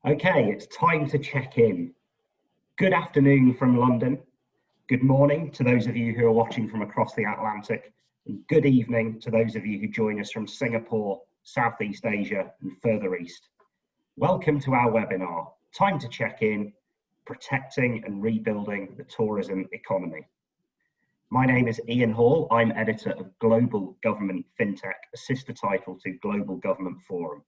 Okay, it's time to check in. Good afternoon from London. Good morning to those of you who are watching from across the Atlantic. And good evening to those of you who join us from Singapore, Southeast Asia and further east. Welcome to our webinar, Time to Check In, Protecting and Rebuilding the Tourism Economy. My name is Ian Hall. I'm editor of Global Government Fintech, a sister title to Global Government Forum.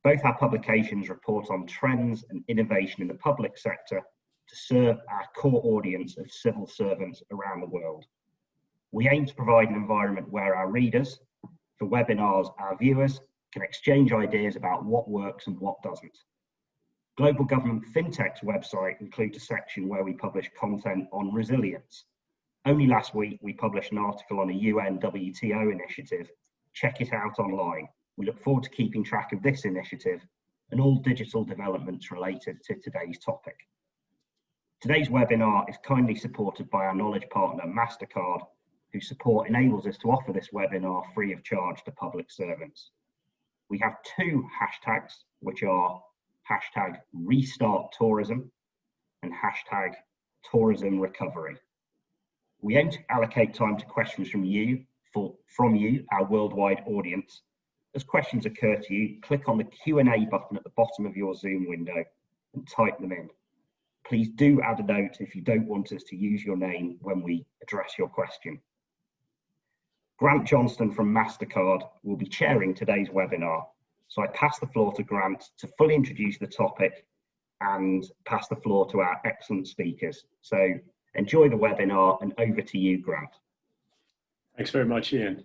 Both our publications report on trends and innovation in the public sector to serve our core audience of civil servants around the world. We aim to provide an environment where our readers, for webinars, our viewers, can exchange ideas about what works and what doesn't. Global Government Fintech's website includes a section where we publish content on resilience. Only last week, we published an article on a Unwto initiative. Check it out online. We look forward to keeping track of this initiative and all digital developments related to today's topic. Today's webinar is kindly supported by our knowledge partner, MasterCard, whose support enables us to offer this webinar free of charge to public servants. We have two hashtags, which are hashtag restart tourism and hashtag tourism recovery. We aim to allocate time to questions from you, our worldwide audience. As questions occur to you, click on the Q&A button at the bottom of your Zoom window and type them in. Please do add a note if you don't want us to use your name when we address your question. Grant Johnston from MasterCard will be chairing today's webinar. So I pass the floor to Grant to fully introduce the topic and pass the floor to our excellent speakers. So enjoy the webinar and over to you, Grant. Thanks very much, Ian.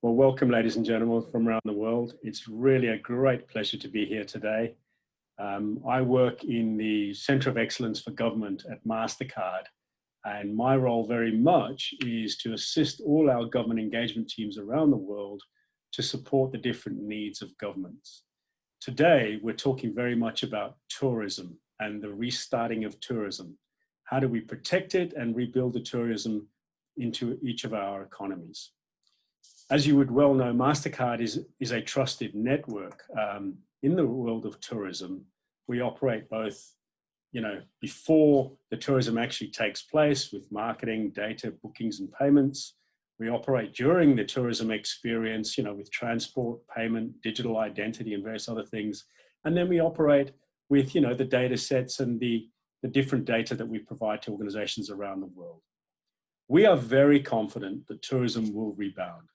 Well, welcome, ladies and gentlemen from around the world. It's really a great pleasure to be here today. I work in the Centre of Excellence for Government at MasterCard, and my role very much is to assist all our government engagement teams around the world to support the different needs of governments. Today, we're talking very much about tourism and the restarting of tourism. How do we protect it and rebuild the tourism into each of our economies? As you would well know, MasterCard is a trusted network in the world of tourism. We operate both, before the tourism actually takes place with marketing, data, bookings and payments. We operate during the tourism experience, with transport, payment, digital identity and various other things. And then we operate with, the data sets and the different data that we provide to organizations around the world. We are very confident that tourism will rebound.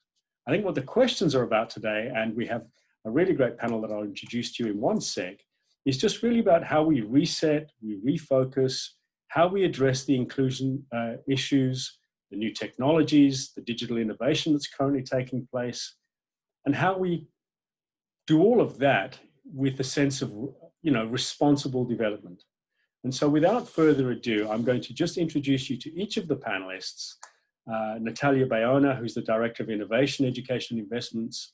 I think what the questions are about today, and we have a really great panel that I'll introduce to you in one sec, is just really about how we reset, we refocus, how we address the inclusion issues, the new technologies, the digital innovation that's currently taking place, and how we do all of that with a sense of, responsible development. And so without further ado, I'm going to just introduce you to each of the panelists. Natalia Bayona, who's the Director of Innovation, Education and Investments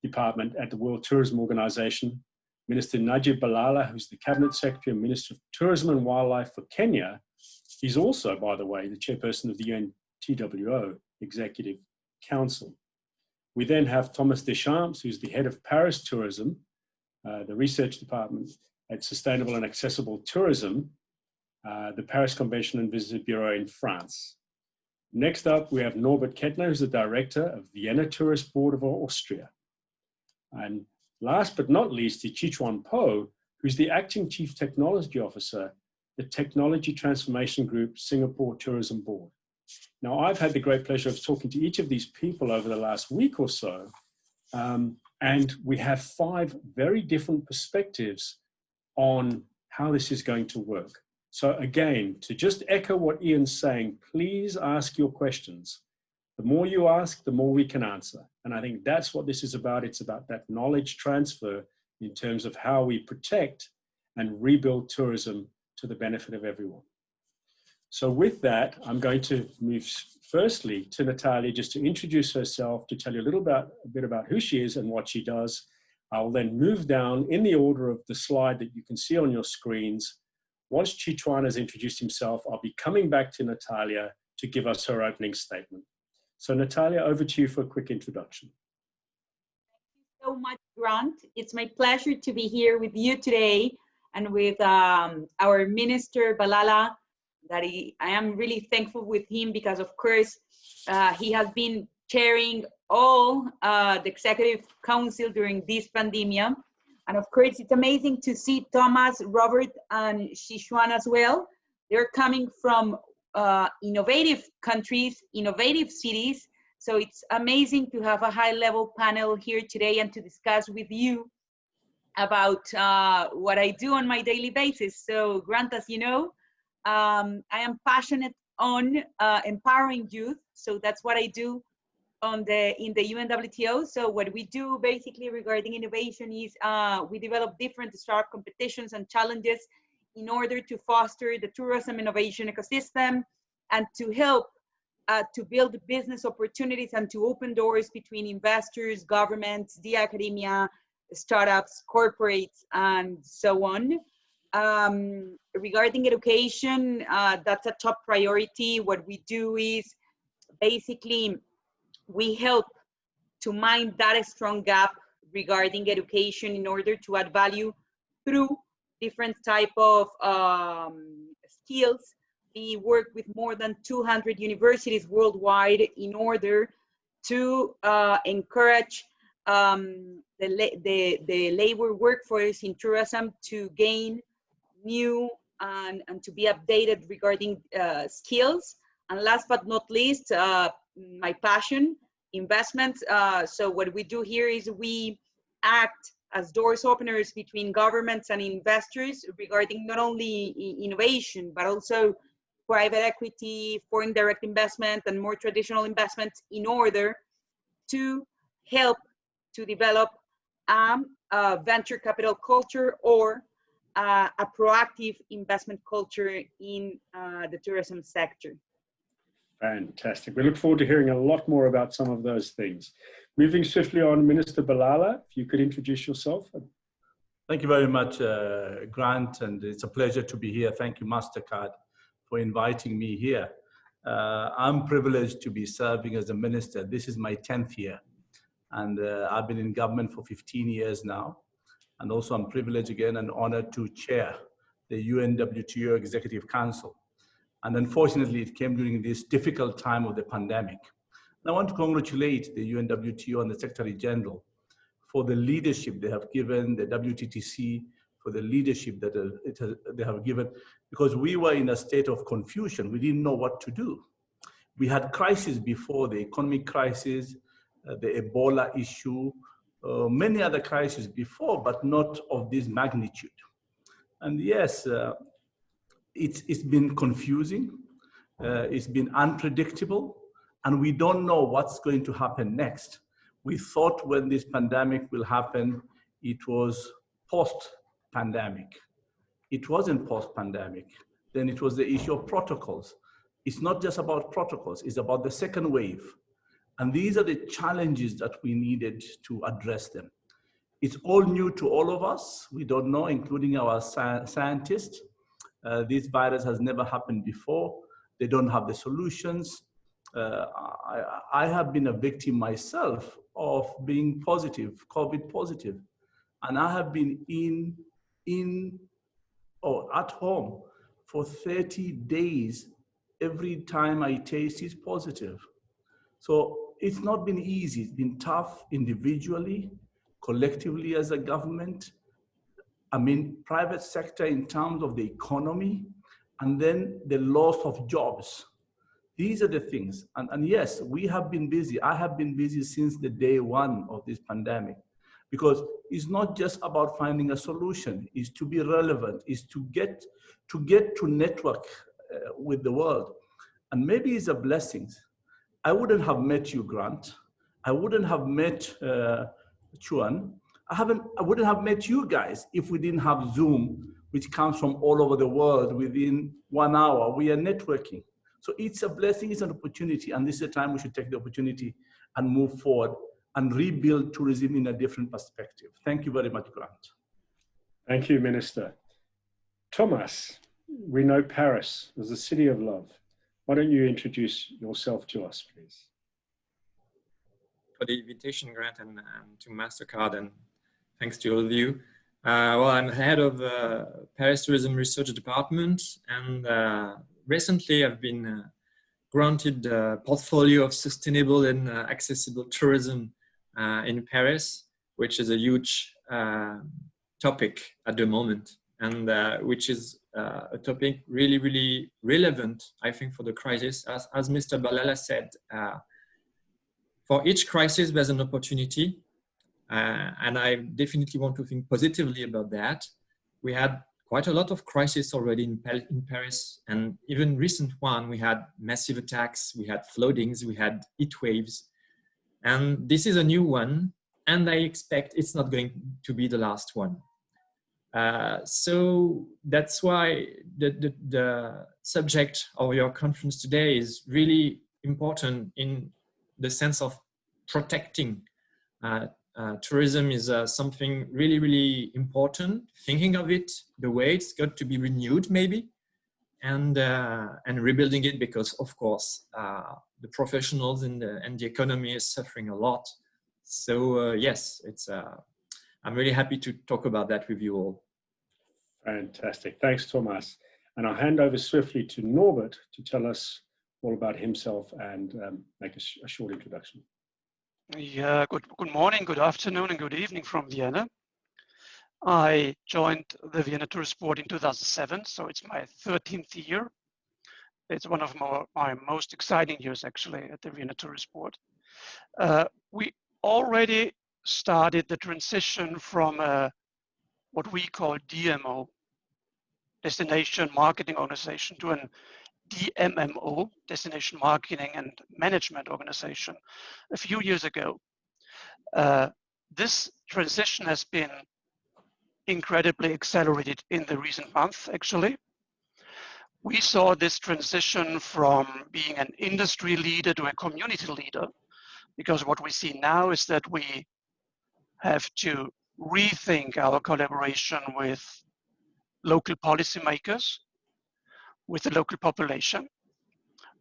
Department at the World Tourism Organization. Minister Najib Balala, who's the Cabinet Secretary and Minister of Tourism and Wildlife for Kenya. He's also, by the way, the Chairperson of the UNTWO Executive Council. We then have Thomas Deschamps, who's the Head of Paris Tourism, the Research Department at Sustainable and Accessible Tourism, the Paris Convention and Visitor Bureau in France. Next up, we have Norbert Kettner, who's the Director of Vienna Tourist Board of Austria. And last but not least, is Chi-Chuan Po, who's the Acting Chief Technology Officer, the Technology Transformation Group Singapore Tourism Board. Now, I've had the great pleasure of talking to each of these people over the last week or so, and we have 5 very different perspectives on how this is going to work. So again, to just echo what Ian's saying, please ask your questions. The more you ask, the more we can answer. And I think that's what this is about. It's about that knowledge transfer in terms of how we protect and rebuild tourism to the benefit of everyone. So with that, I'm going to move firstly to Natalia just to introduce herself, to tell you a bit about who she is and what she does. I'll then move down in the order of the slide that you can see on your screens. Once Chi-Chuan has introduced himself, I'll be coming back to Natalia to give us her opening statement. So Natalia, over to you for a quick introduction. Thank you so much, Grant. It's my pleasure to be here with you today and with our Minister Balala, that I am really thankful with him because, of course, he has been chairing all the Executive Council during this pandemic. And of course, it's amazing to see Thomas, Robert, and Sichuan as well. They're coming from innovative countries, innovative cities. So it's amazing to have a high-level panel here today and to discuss with you about what I do on my daily basis. So Grant, as you know, I am passionate on empowering youth. So that's what I do in the Unwto. So what we do basically regarding innovation is we develop different startup competitions and challenges in order to foster the tourism innovation ecosystem and to help to build business opportunities and to open doors between investors, governments, the academia, startups, corporates, and so on. Regarding education, that's a top priority. What we do is basically we help to mind that strong gap regarding education in order to add value through different type of skills. We work with more than 200 universities worldwide in order to encourage the labor workforce in tourism to gain new and to be updated regarding skills. And last but not least, my passion, investments. So what we do here is we act as doors openers between governments and investors regarding not only innovation, but also private equity, foreign direct investment, and more traditional investments in order to help to develop a venture capital culture or a proactive investment culture in the tourism sector. Fantastic. We look forward to hearing a lot more about some of those things. Moving swiftly on, Minister Balala, if you could introduce yourself. Thank you very much, Grant, and it's a pleasure to be here. Thank you, MasterCard, for inviting me here. I'm privileged to be serving as a minister. This is my 10th year, and I've been in government for 15 years now. And also I'm privileged again and honored to chair the Unwto Executive Council. And unfortunately, it came during this difficult time of the pandemic. And I want to congratulate the Unwto and the Secretary General for the leadership they have given, the WTTC for the leadership that they have given, because we were in a state of confusion. We didn't know what to do. We had crises before, the economic crisis, the Ebola issue, many other crises before, but not of this magnitude. And yes, it's been confusing, it's been unpredictable, and we don't know what's going to happen next. We thought when this pandemic will happen, it was post-pandemic. It wasn't post-pandemic. Then it was the issue of protocols. It's not just about protocols, it's about the second wave. And these are the challenges that we needed to address them. It's all new to all of us. We don't know, including our scientists. This virus has never happened before. They don't have the solutions. I have been a victim myself of being positive, COVID positive. And I have been at home for 30 days. Every time I taste is positive. So it's not been easy. It's been tough individually, collectively as a government. I mean, private sector in terms of the economy, and then the loss of jobs. These are the things. And yes, we have been busy. I have been busy since the day one of this pandemic, because it's not just about finding a solution. It's to be relevant. It's to get to network with the world. And maybe it's a blessing. I wouldn't have met you, Grant. I wouldn't have met Chuan. I wouldn't have met you guys if we didn't have Zoom, which comes from all over the world within 1 hour. We are networking. So it's a blessing, it's an opportunity. And this is a time we should take the opportunity and move forward and rebuild tourism in a different perspective. Thank you very much, Grant. Thank you, Minister. Thomas, we know Paris as the city of love. Why don't you introduce yourself to us, please? For the invitation, Grant, and to MasterCard, and thanks to all of you. Well, I'm head of Paris Tourism Research Department, and recently I've been granted a portfolio of sustainable and accessible tourism in Paris, which is a huge topic at the moment, and which is a topic really, really relevant, I think, for the crisis. As Mr. Balala said, for each crisis, there's an opportunity. And I definitely want to think positively about that. We had quite a lot of crises already in Paris, and even recent one, we had massive attacks, we had floodings, we had heat waves. And this is a new one, and I expect it's not going to be the last one. So that's why the subject of your conference today is really important in the sense of protecting tourism is something really, really important. Thinking of it, the way it's got to be renewed, maybe, and rebuilding it, because of course the professionals and the economy is suffering a lot. So yes, it's. I'm really happy to talk about that with you all. Fantastic, thanks, Thomas. And I'll hand over swiftly to Norbert to tell us all about himself and make a short introduction. Yeah, good morning, good afternoon, and good evening from Vienna. I joined the Vienna Tourist Board in 2007, so it's my 13th year. It's one of my most exciting years, actually, at the Vienna Tourist Board. We already started the transition from what we call DMO, Destination Marketing Organization, to an DMMO, Destination Marketing and Management Organization, a few years ago. This transition has been incredibly accelerated in the recent months, actually. We saw this transition from being an industry leader to a community leader, because what we see now is that we have to rethink our collaboration with local policymakers, with the local population,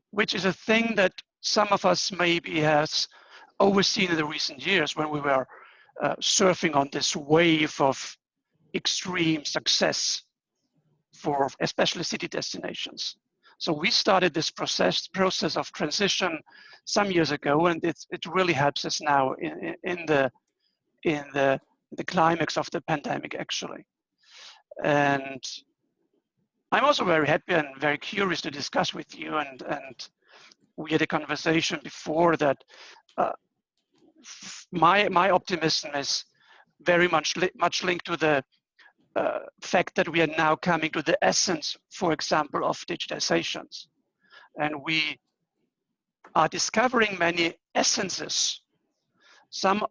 which is a thing that some of us maybe has overseen in the recent years when we were surfing on this wave of extreme success for especially city destinations. So we started this process of transition some years ago, and it really helps us now in the climax of the pandemic, actually. And I'm also very happy and very curious to discuss with you, and we had a conversation before that my optimism is very much linked to the fact that we are now coming to the essence, for example, of digitizations. And we are discovering many essences. Some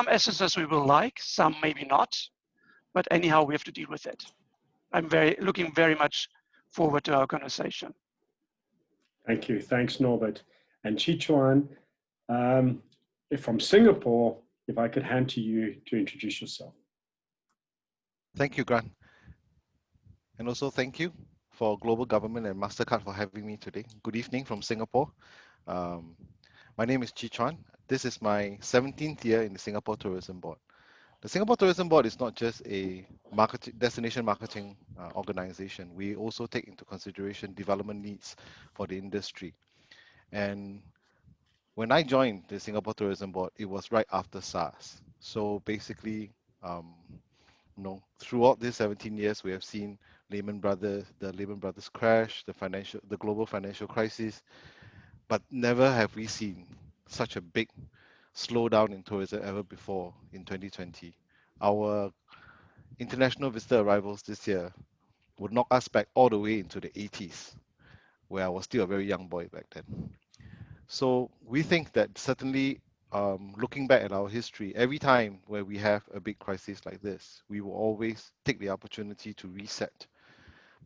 essences we will like, some maybe not, but anyhow, we have to deal with it. I'm looking very much forward to our conversation. Thank you. Thanks, Norbert. And Chi Chuan, from Singapore, if I could hand to you to introduce yourself. Thank you, Grant. And also thank you for Global Government and MasterCard for having me today. Good evening from Singapore. My name is Chi Chuan. This is my 17th year in the Singapore Tourism Board. The Singapore Tourism Board is not just a destination marketing organization. We also take into consideration development needs for the industry. And when I joined the Singapore Tourism Board, it was right after SARS. So basically, throughout these 17 years, we have seen the Lehman Brothers crash, the global financial crisis, but never have we seen such a big slowdown in tourism ever before in 2020. Our international visitor arrivals this year would knock us back all the way into the 80s, where I was still a very young boy back then. So we think that certainly, looking back at our history, every time where we have a big crisis like this, we will always take the opportunity to reset.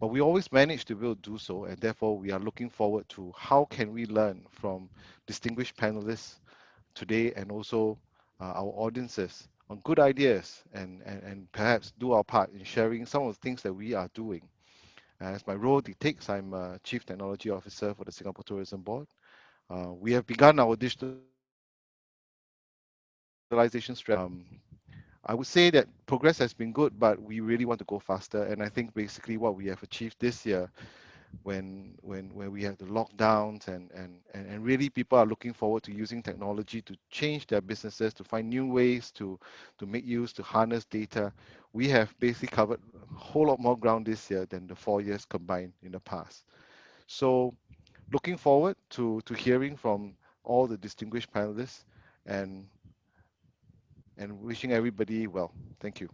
But we always manage to be able to do so, and therefore we are looking forward to how can we learn from distinguished panelists today, and also our audiences, on good ideas, and perhaps do our part in sharing some of the things that we are doing. As my role dictates, I'm a Chief Technology Officer for the Singapore Tourism Board. We have begun our digitalization strategy. I would say that progress has been good, but we really want to go faster. And I think basically what we have achieved this year, when we have the lockdowns and really people are looking forward to using technology to change their businesses, to find new ways to make use, to harness data, we have basically covered a whole lot more ground this year than the 4 years combined in the past. So looking forward to hearing from all the distinguished panelists and wishing everybody well. Thank you.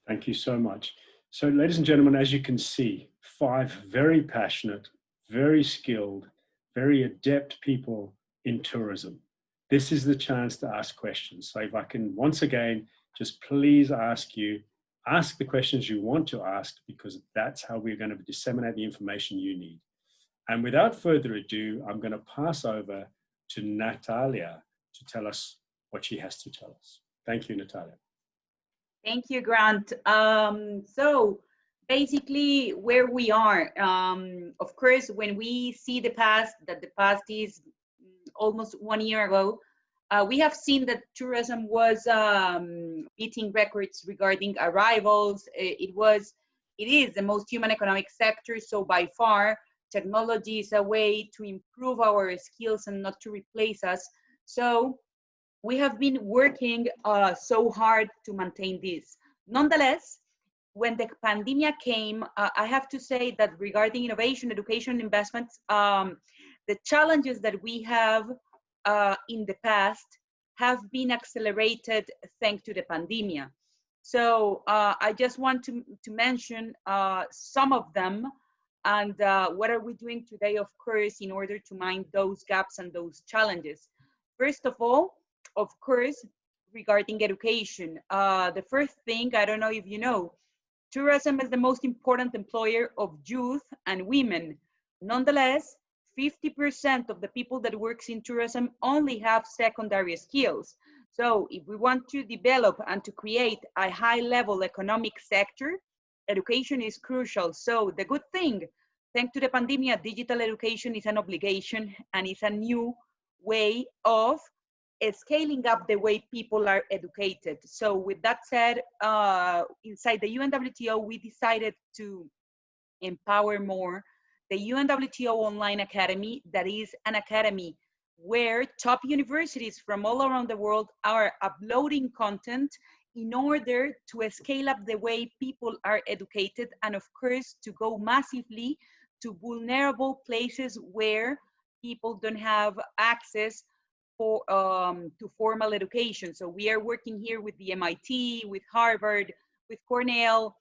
Thank you so much. So, ladies and gentlemen, as you can see, 5 very passionate, very skilled, very adept people in tourism. This is the chance to ask questions. So if I can once again, just please ask the questions you want to ask, because that's how we're going to disseminate the information you need. And without further ado, I'm going to pass over to Natalia to tell us what she has to tell us. Thank you, Natalia. Thank you, Grant. So basically where we are, of course, when we see the past is almost 1 year ago, we have seen that tourism was beating records regarding arrivals. It is the most human economic sector. So by far, technology is a way to improve our skills and not to replace us. So we have been working so hard to maintain this. Nonetheless, when the pandemic came, I have to say that regarding innovation, education, and investments, the challenges that we have in the past have been accelerated thanks to the pandemic. So I just want to mention some of them, and what are we doing today, of course, in order to mind those gaps and those challenges. First of all, of course, regarding education, the first thing, I don't know if you know, tourism is the most important employer of youth and women. Nonetheless, 50% of the people that works in tourism only have secondary skills. So if we want to develop and to create a high-level economic sector, education is crucial. So the good thing, thanks to the pandemic, digital education is an obligation and it's a new way of scaling up the way people are educated. So with that said, inside the UNWTO, we decided to empower more the UNWTO Online Academy, that is an academy where top universities from all around the world are uploading content in order to scale up the way people are educated, and of course to go massively to vulnerable places where people don't have access for, to formal education. So we are working here with the MIT, with Harvard, with Cornell,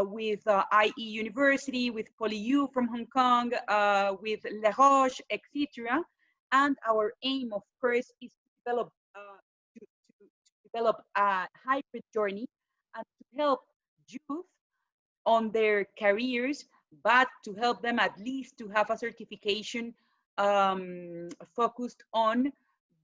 with IE University, with PolyU from Hong Kong, with La Roche, etc. And our aim, of course, is to develop, a hybrid journey and to help youth on their careers, but to help them at least to have a certification focused on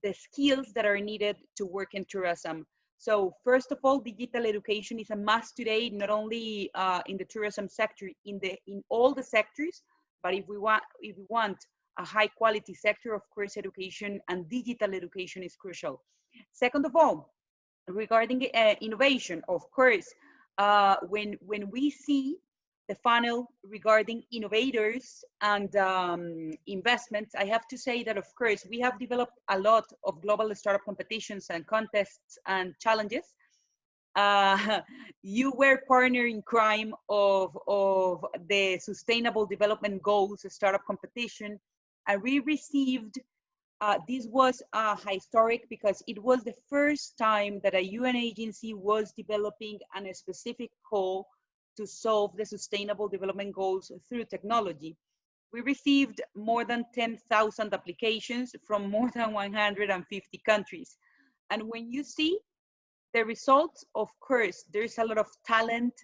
the skills that are needed to work in tourism. So first of all, digital education is a must today, not only in the tourism sector, in all the sectors, but if we want a high quality sector, of course, education and digital education is crucial. Second of all, regarding innovation, of course, when we see the funnel regarding innovators and investments, I have to say that, of course, we have developed a lot of global startup competitions and contests and challenges. You were partner in crime of the Sustainable Development Goals startup competition, and we received, this was historic because it was the first time that a UN agency was developing a specific call to solve the Sustainable Development Goals through technology. We received more than 10,000 applications from more than 150 countries. And when you see the results, of course, there's a lot of talent.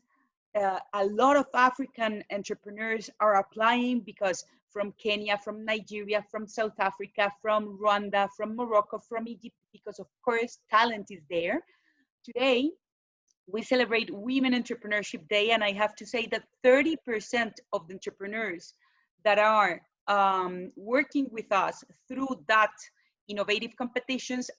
A lot of African entrepreneurs are applying because from Kenya, from Nigeria, from South Africa, from Rwanda, from Morocco, from Egypt, because of course, talent is there. Today, we celebrate Women Entrepreneurship Day, and I have to say that 30% of the entrepreneurs that are working with us through that innovative competitions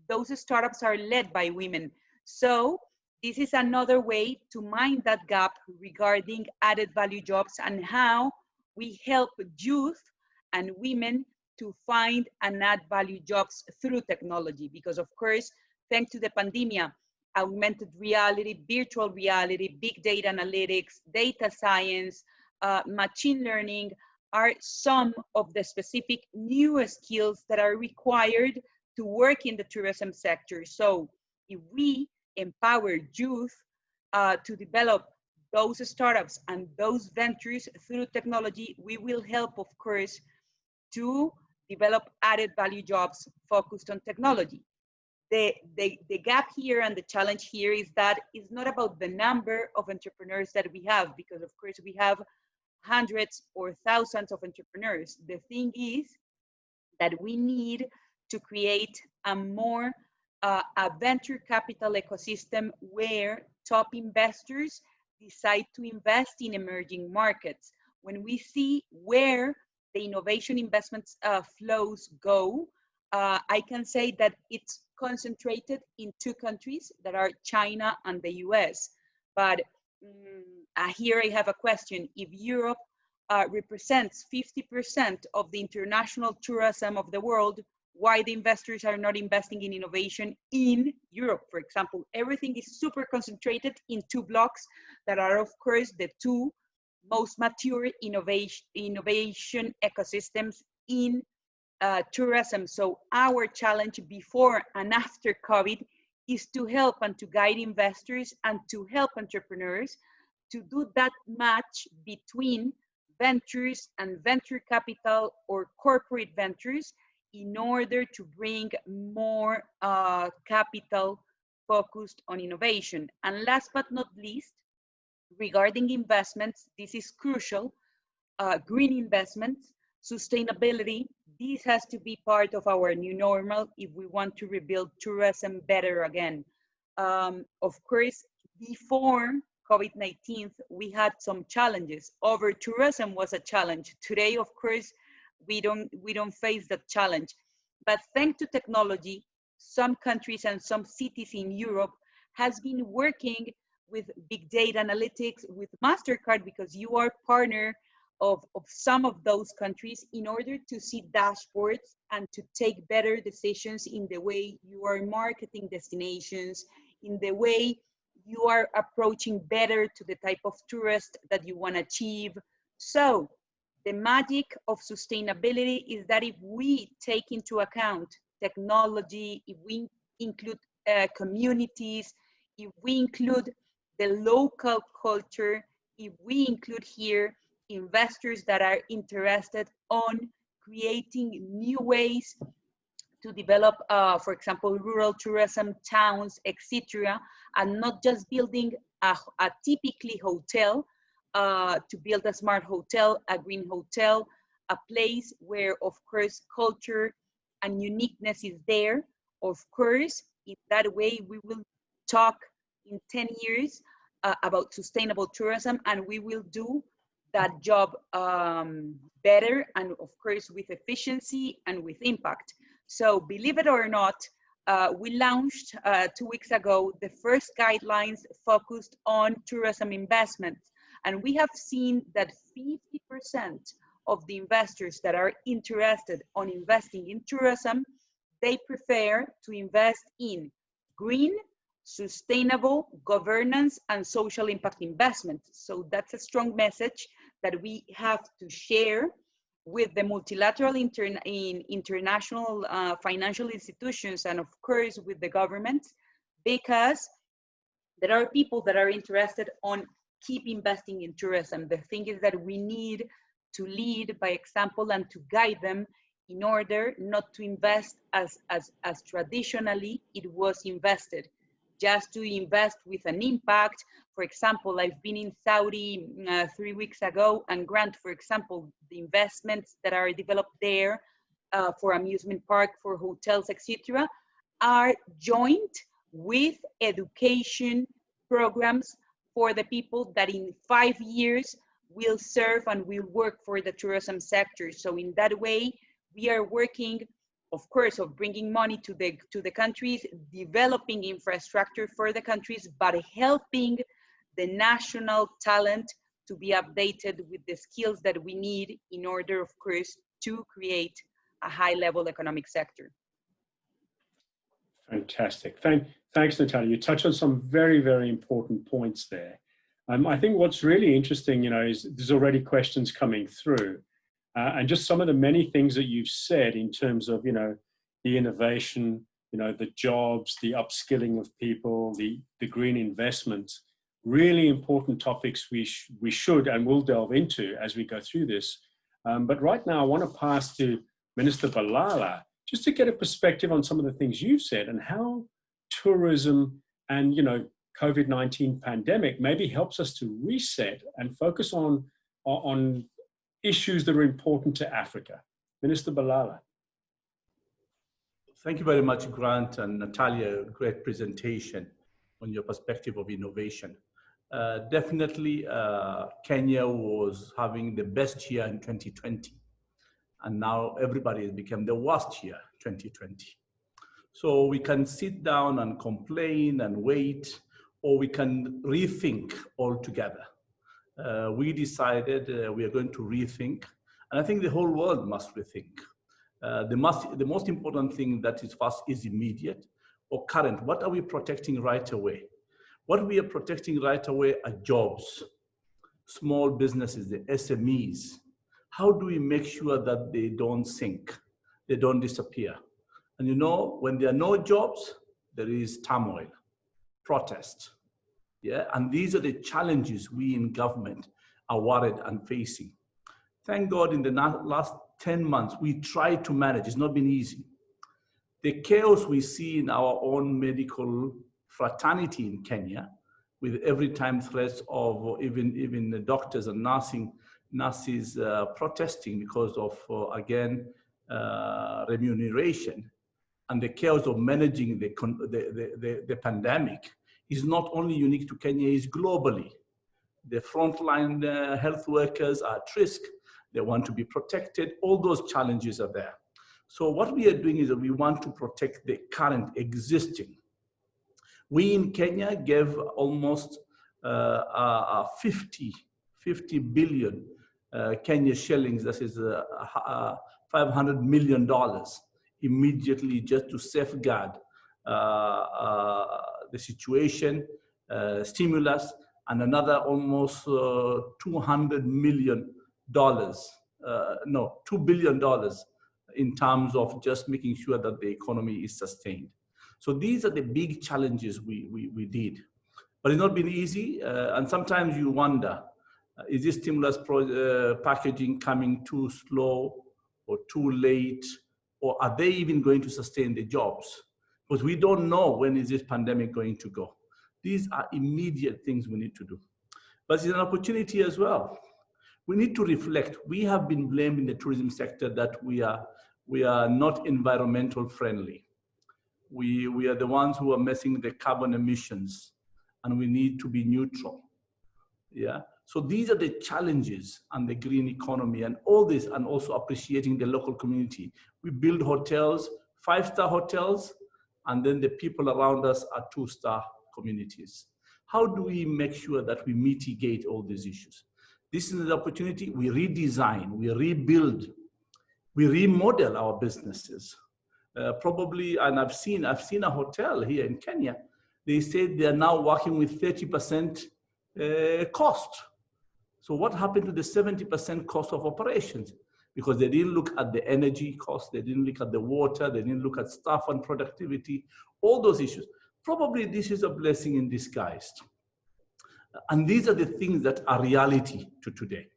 those startups are led by women. So this is another way to mind that gap regarding added value jobs and how we help youth and women to find and add value jobs through technology. Because of course, thanks to the pandemic, augmented reality, virtual reality, big data analytics, data science, machine learning are some of the specific new skills that are required to work in the tourism sector. So if we empower youth to develop those startups and those ventures through technology, we will help, of course, to develop added value jobs focused on technology. The gap here and the challenge here is that it's not about the number of entrepreneurs that we have, because of course we have hundreds or thousands of entrepreneurs. The thing is that we need to create a more a venture capital ecosystem where top investors decide to invest in emerging markets. When we see where the innovation investments flows go, I can say that it's concentrated in two countries that are China and the US. But here I have a question. If Europe represents 50% of the international tourism of the world, why the investors are not investing in innovation in Europe, for example? Everything is super concentrated in two blocks that are, of course, the two most mature innovation ecosystems in tourism. So our challenge before and after COVID is to help and to guide investors and to help entrepreneurs to do that match between ventures and venture capital or corporate ventures in order to bring more capital focused on innovation. And last but not least, regarding investments, this is crucial, green investments, sustainability, this has to be part of our new normal if we want to rebuild tourism better again. Of course, before COVID-19, we had some challenges. Over tourism was a challenge. Today, of course, we don't face that challenge. But thanks to technology, some countries and some cities in Europe has been working with big data analytics, with MasterCard, because you are partner of some of those countries, in order to see dashboards and to take better decisions in the way you are marketing destinations, in the way you are approaching better to the type of tourist that you want to achieve. So the magic of sustainability is that if we take into account technology, if we include communities, if we include the local culture, if we include here investors that are interested on creating new ways to develop, for example, rural tourism, towns, etc., and not just building a typically hotel, to build a smart hotel, a green hotel, a place where, of course, culture and uniqueness is there. Of course, in that way, we will talk in 10 years about sustainable tourism, and we will do that job better, and of course with efficiency and with impact. So believe it or not, we launched 2 weeks ago the first guidelines focused on tourism investments, and we have seen that 50% of the investors that are interested on investing in tourism, they prefer to invest in green, sustainable governance and social impact investments. So that's a strong message that we have to share with the multilateral international financial institutions, and of course with the government, because there are people that are interested on keep investing in tourism. The thing is that we need to lead by example and to guide them in order not to invest as traditionally it was invested, just to invest with an impact. For example, I've been in Saudi 3 weeks ago, and grant, for example, the investments that are developed there for amusement park, for hotels, etc., are joined with education programs for the people that in 5 years will serve and will work for the tourism sector. So in that way, we are working of course, of bringing money to the countries, developing infrastructure for the countries, but helping the national talent to be updated with the skills that we need in order, of course, to create a high-level economic sector. Fantastic. Thanks, Natalia. You touched on some very, very important points there. I think what's really interesting, is there's already questions coming through. And just some of the many things that you've said in terms of, the innovation, the jobs, the upskilling of people, the green investment, really important topics we should and will delve into as we go through this. But right now, I want to pass to Minister Balala, just to get a perspective on some of the things you've said and how tourism and, COVID-19 pandemic maybe helps us to reset and focus on issues that are important to Africa. Minister Balala. Thank you very much, Grant and Natalia. Great presentation on your perspective of innovation. Definitely, Kenya was having the best year in 2020. And now everybody has become the worst year, 2020. So we can sit down and complain and wait, or we can rethink altogether. We decided we are going to rethink, and I think the whole world must rethink. The most important thing that is first is immediate or current. What are we protecting right away? What we are protecting right away are jobs, small businesses, the SMEs. How do we make sure that they don't sink, they don't disappear? And when there are no jobs, there is turmoil, protest. Yeah, and these are the challenges we in government are worried and facing. Thank God in the last 10 months, we tried to manage. It's not been easy. The chaos we see in our own medical fraternity in Kenya, with every time threats of even the doctors and nurses protesting because of, again, remuneration, and the chaos of managing the pandemic is not only unique to Kenya, it's globally. The frontline health workers are at risk. They want to be protected. All those challenges are there. So what we are doing is that we want to protect the current existing. We in Kenya gave almost 50 billion Kenya shillings, that is $500 million immediately just to safeguard the situation, stimulus, and another almost $200 million, $2 billion in terms of just making sure that the economy is sustained. So these are the big challenges we did. But it's not been easy, and sometimes you wonder, is this stimulus packaging coming too slow or too late, or are they even going to sustain the jobs? Because we don't know when is this pandemic going to go. These are immediate things we need to do. But it's an opportunity as well. We need to reflect. We have been blamed in the tourism sector that we are not environmental friendly. We are the ones who are messing the carbon emissions, and we need to be neutral. Yeah. So these are the challenges and the green economy and all this, and also appreciating the local community. We build hotels, 5-star hotels, and then the people around us are 2-star communities. How do we make sure that we mitigate all these issues? This is the opportunity. We redesign, we rebuild, we remodel our businesses. Probably, and I've seen a hotel here in Kenya. They said they are now working with 30% cost. So what happened to the 70% cost of operations? Because they didn't look at the energy cost, they didn't look at the water, they didn't look at staff and productivity, all those issues. Probably this is a blessing in disguise. And these are the things that are reality to today.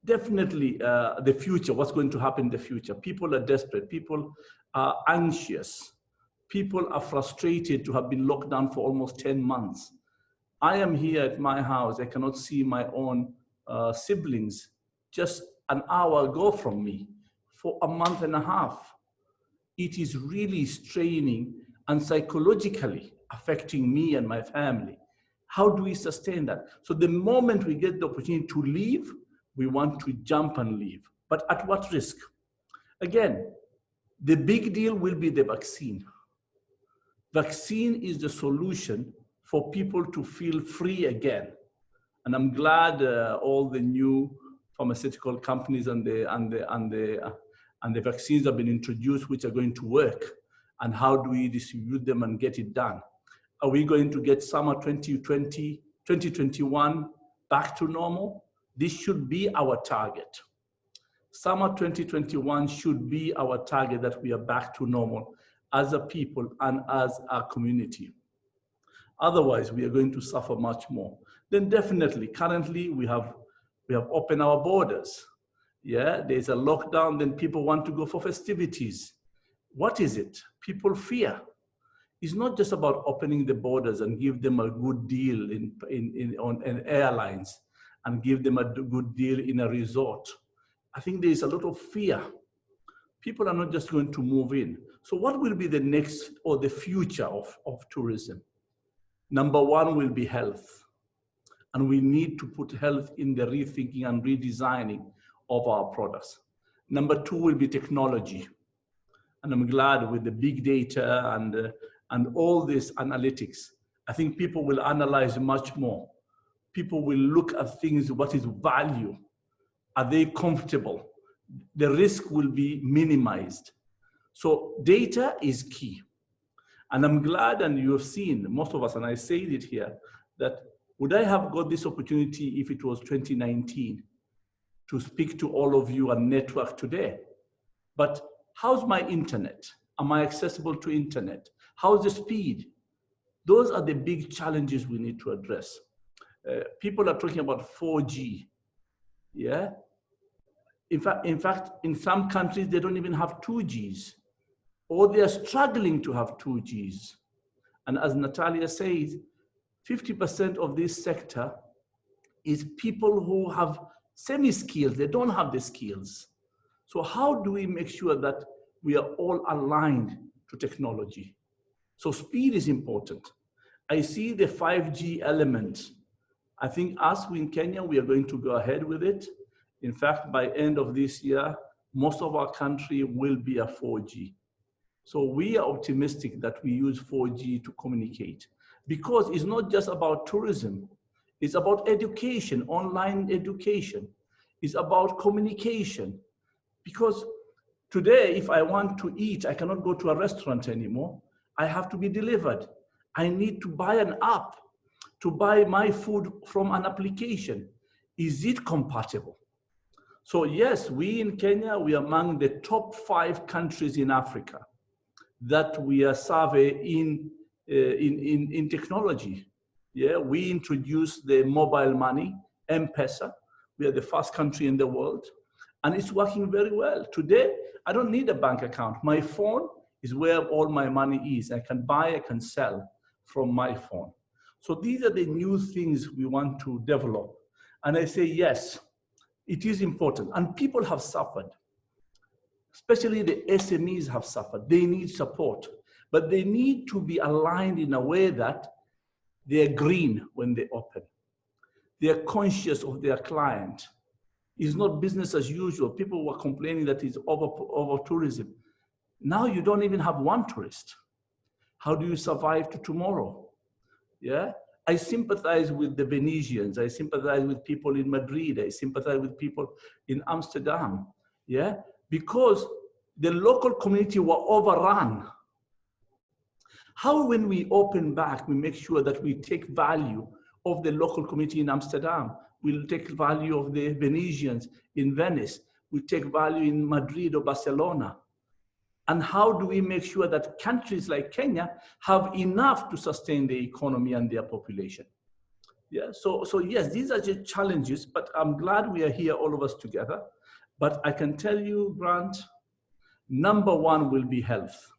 Definitely the future, what's going to happen in the future. People are desperate, people are anxious, people are frustrated to have been locked down for almost 10 months. I am here at my house, I cannot see my own siblings just an hour ago from me for a month and a half. It is really straining and psychologically affecting me and my family. How do we sustain that? So the moment we get the opportunity to leave, we want to jump and leave. But at what risk? Again, The big deal will be the vaccine. Vaccine is the solution for people to feel free again. And I'm glad all the new pharmaceutical companies and the vaccines have been introduced, which are going to work. And how do we distribute them and get it done? Are we going to get summer 2020, 2021 back to normal? This should be our target. Summer 2021 should be our target, that we are back to normal as a people and as a community. Otherwise, we are going to suffer much more. Then definitely, currently we have opened our borders. Yeah, there's a lockdown, then people want to go for festivities. What is it? People fear. It's not just about opening the borders and give them a good deal on airlines and give them a good deal in a resort. I think there is a lot of fear. People are not just going to move in. So what will be the next or the future of tourism? Number one will be health. And we need to put health in the rethinking and redesigning of our products. Number two will be technology. And I'm glad with the big data and all this analytics, I think people will analyze much more. People will look at things, what is value? Are they comfortable? The risk will be minimized. So data is key. And I'm glad, and you have seen, most of us, and I say it here, that would I have got this opportunity if it was 2019 to speak to all of you and network today? But how's my internet? Am I accessible to internet? How's the speed? Those are the big challenges we need to address. People are talking about 4G. Yeah. In fact, in some countries, they don't even have 2Gs, or they are struggling to have 2Gs. And as Natalia says, 50% of this sector is people who have semi-skills. They don't have the skills. So how do we make sure that we are all aligned to technology? So speed is important. I see the 5G element. I think us in Kenya, we are going to go ahead with it. In fact, by end of this year, most of our country will be a 4G. So we are optimistic that we use 4G to communicate, because it's not just about tourism. It's about education, online education. It's about communication. Because today, if I want to eat, I cannot go to a restaurant anymore. I have to be delivered. I need to buy an app to buy my food from an application. Is it compatible? So yes, we in Kenya, we are among the top 5 countries in Africa that we are surveying in technology. Yeah, we introduced the mobile money, M-Pesa. We are the first country in the world, and it's working very well. Today, I don't need a bank account. My phone is where all my money is. I can buy, I can sell from my phone. So these are the new things we want to develop. And I say, yes, it is important. And people have suffered. Especially the SMEs have suffered. They need support, but they need to be aligned in a way that they're green when they open. They're conscious of their client. It's not business as usual. People were complaining that it's over tourism. Now you don't even have one tourist. How do you survive to tomorrow? Yeah, I sympathize with the Venetians. I sympathize with people in Madrid. I sympathize with people in Amsterdam. Yeah, because the local community were overrun. How, when we open back, we make sure that we take value of the local community in Amsterdam? We'll take value of the Venetians in Venice. We take value in Madrid or Barcelona. And how do we make sure that countries like Kenya have enough to sustain the economy and their population? Yeah, so yes, these are just challenges, but I'm glad we are here, all of us together. But I can tell you, Grant, number one will be health.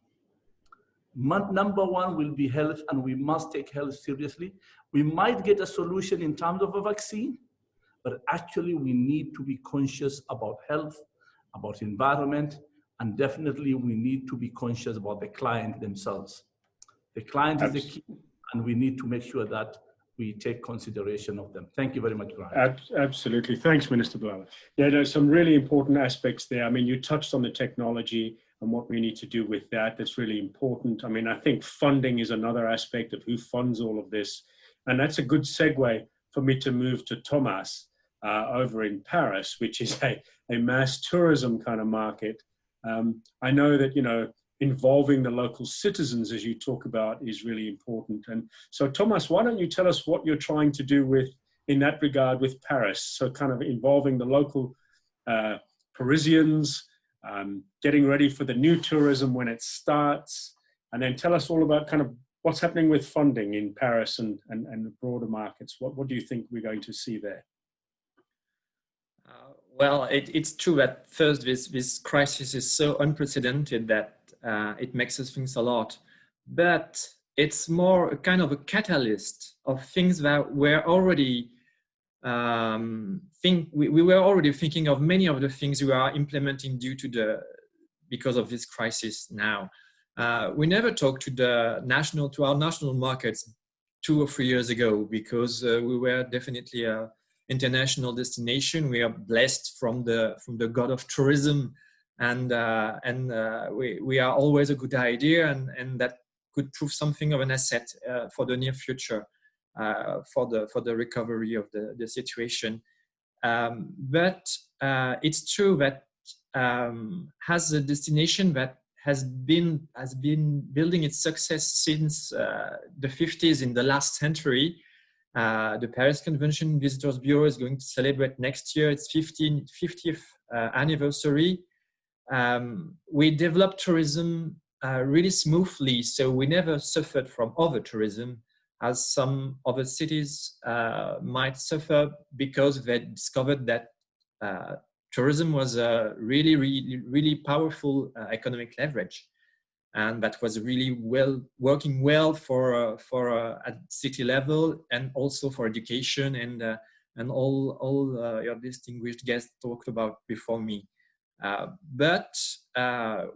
Number one will be health, and we must take health seriously. We might get a solution in terms of a vaccine, but actually we need to be conscious about health, about environment, and definitely we need to be conscious about the client themselves. The client is the key, and we need to make sure that we take consideration of them. Thank you very much, Brian. Absolutely. Thanks, Minister Balala. Yeah, there's some really important aspects there. I mean, you touched on the technology. and what we need to do with that. That's really important. I mean, I think funding is another aspect of who funds all of this. And that's a good segue for me to move to Thomas over in Paris, which is a mass tourism kind of market. I know that, you know, involving the local citizens, as you talk about, is really important. And so, Thomas, why don't you tell us what you're trying to do with, in that regard, with Paris? So kind of involving the local Parisians, getting ready for the new tourism when it starts, and then tell us all about kind of what's happening with funding in Paris and the broader markets. What do you think we're going to see there? Well, it's true that first this crisis is so unprecedented that it makes us think a lot, but it's more a kind of a catalyst of things that were already we were already thinking of many of the things we are implementing because of this crisis now. We never talked to our national markets 2 or 3 years ago because we were definitely a international destination. We are blessed from the god of tourism, and we are always a good idea, and that could prove something of an asset for the near future, for the recovery of the situation. But it's true that as a destination that has been building its success since the 50s in the last century. The Paris Convention Visitors Bureau is going to celebrate next year its 50th anniversary. We developed tourism really smoothly, so we never suffered from over-tourism, as some other cities might suffer because they discovered that tourism was a really powerful economic leverage, and that was really working well for at city level, and also for education and all your distinguished guests talked about before me. But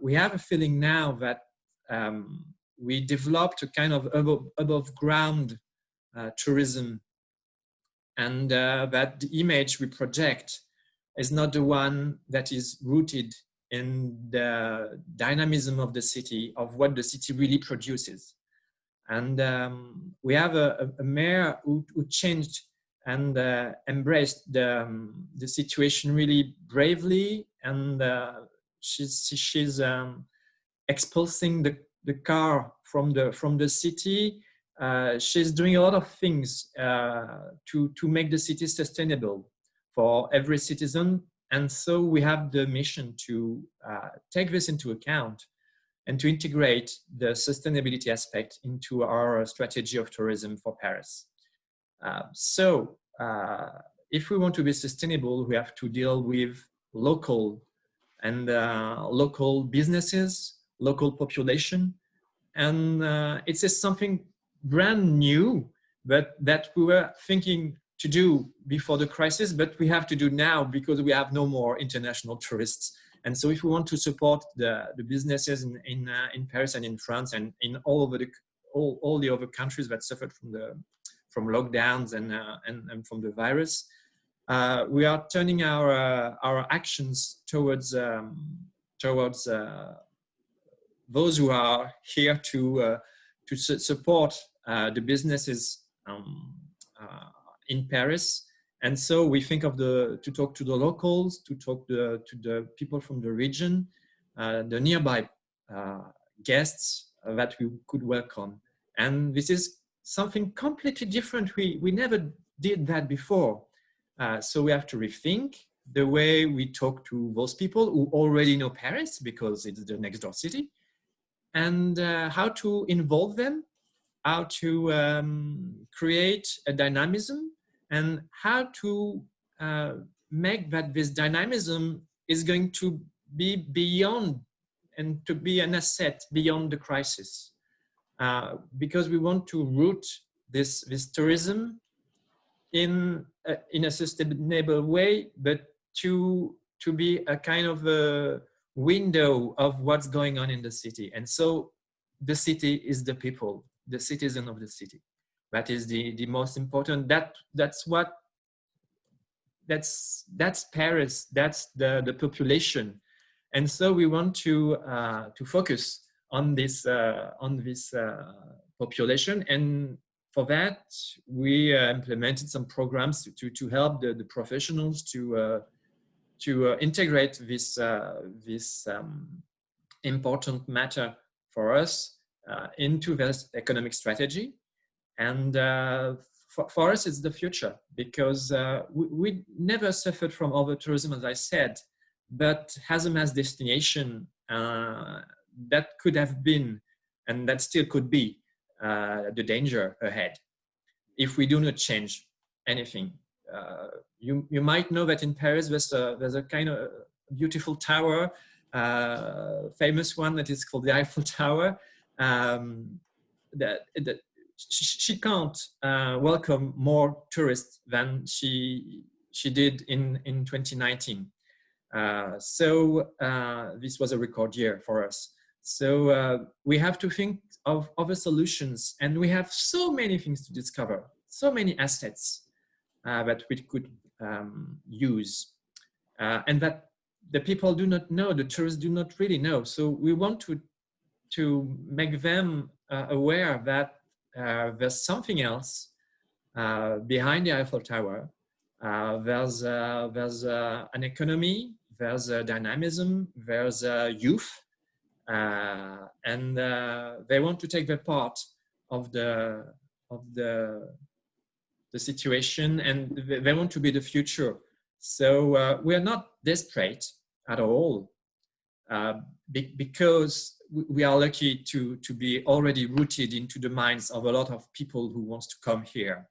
we have a feeling now that we developed a kind of above ground tourism, and that the image we project is not the one that is rooted in the dynamism of the city, of what the city really produces. And we have a mayor who changed and embraced the situation really bravely, and she's expulsing the car from the city. She's doing a lot of things to make the city sustainable for every citizen. And so we have the mission to take this into account and to integrate the sustainability aspect into our strategy of tourism for Paris. So if we want to be sustainable, we have to deal with local businesses, local population. And it is something brand new, but that we were thinking to do before the crisis, but we have to do now because we have no more international tourists. And so if we want to support the businesses in Paris and in France and in all the other countries that suffered from lockdowns and from the virus, we are turning our actions towards those who are here to support the businesses in Paris. And so we think of to talk to the locals, to talk to the people from the region, the nearby guests that we could welcome. And this is something completely different. We never did that before. So we have to rethink the way we talk to those people who already know Paris because it's the next door city, and how to involve them, how to create a dynamism, and how to make that this dynamism is going to be beyond and to be an asset beyond the crisis. Because we want to root this tourism in a sustainable way, but to be a kind of a window of what's going on in the city. And so the city is the people, the citizen of the city. That is the most important. That's Paris. That's the population. And so we want to focus on this population, and for that we implemented some programs to help the professionals to integrate this important matter for us into this economic strategy. And for us, it's the future, because we never suffered from over-tourism, as I said, but has a mass destination that could have been, and that still could be, the danger ahead if we do not change anything. You might know that in Paris there's a kind of beautiful tower, famous one, that is called the Eiffel Tower. She can't welcome more tourists than she did in 2019. So this was a record year for us. So we have to think of other solutions, and we have so many things to discover, so many assets that we could use, and that the people do not know, the tourists do not really know. So we want to make them aware that there's something else behind the Eiffel Tower. There's an economy, there's a dynamism, there's a youth, and they want to take their part of the situation, and they want to be the future. So we are not desperate at all, because we are lucky to be already rooted into the minds of a lot of people who wants to come here.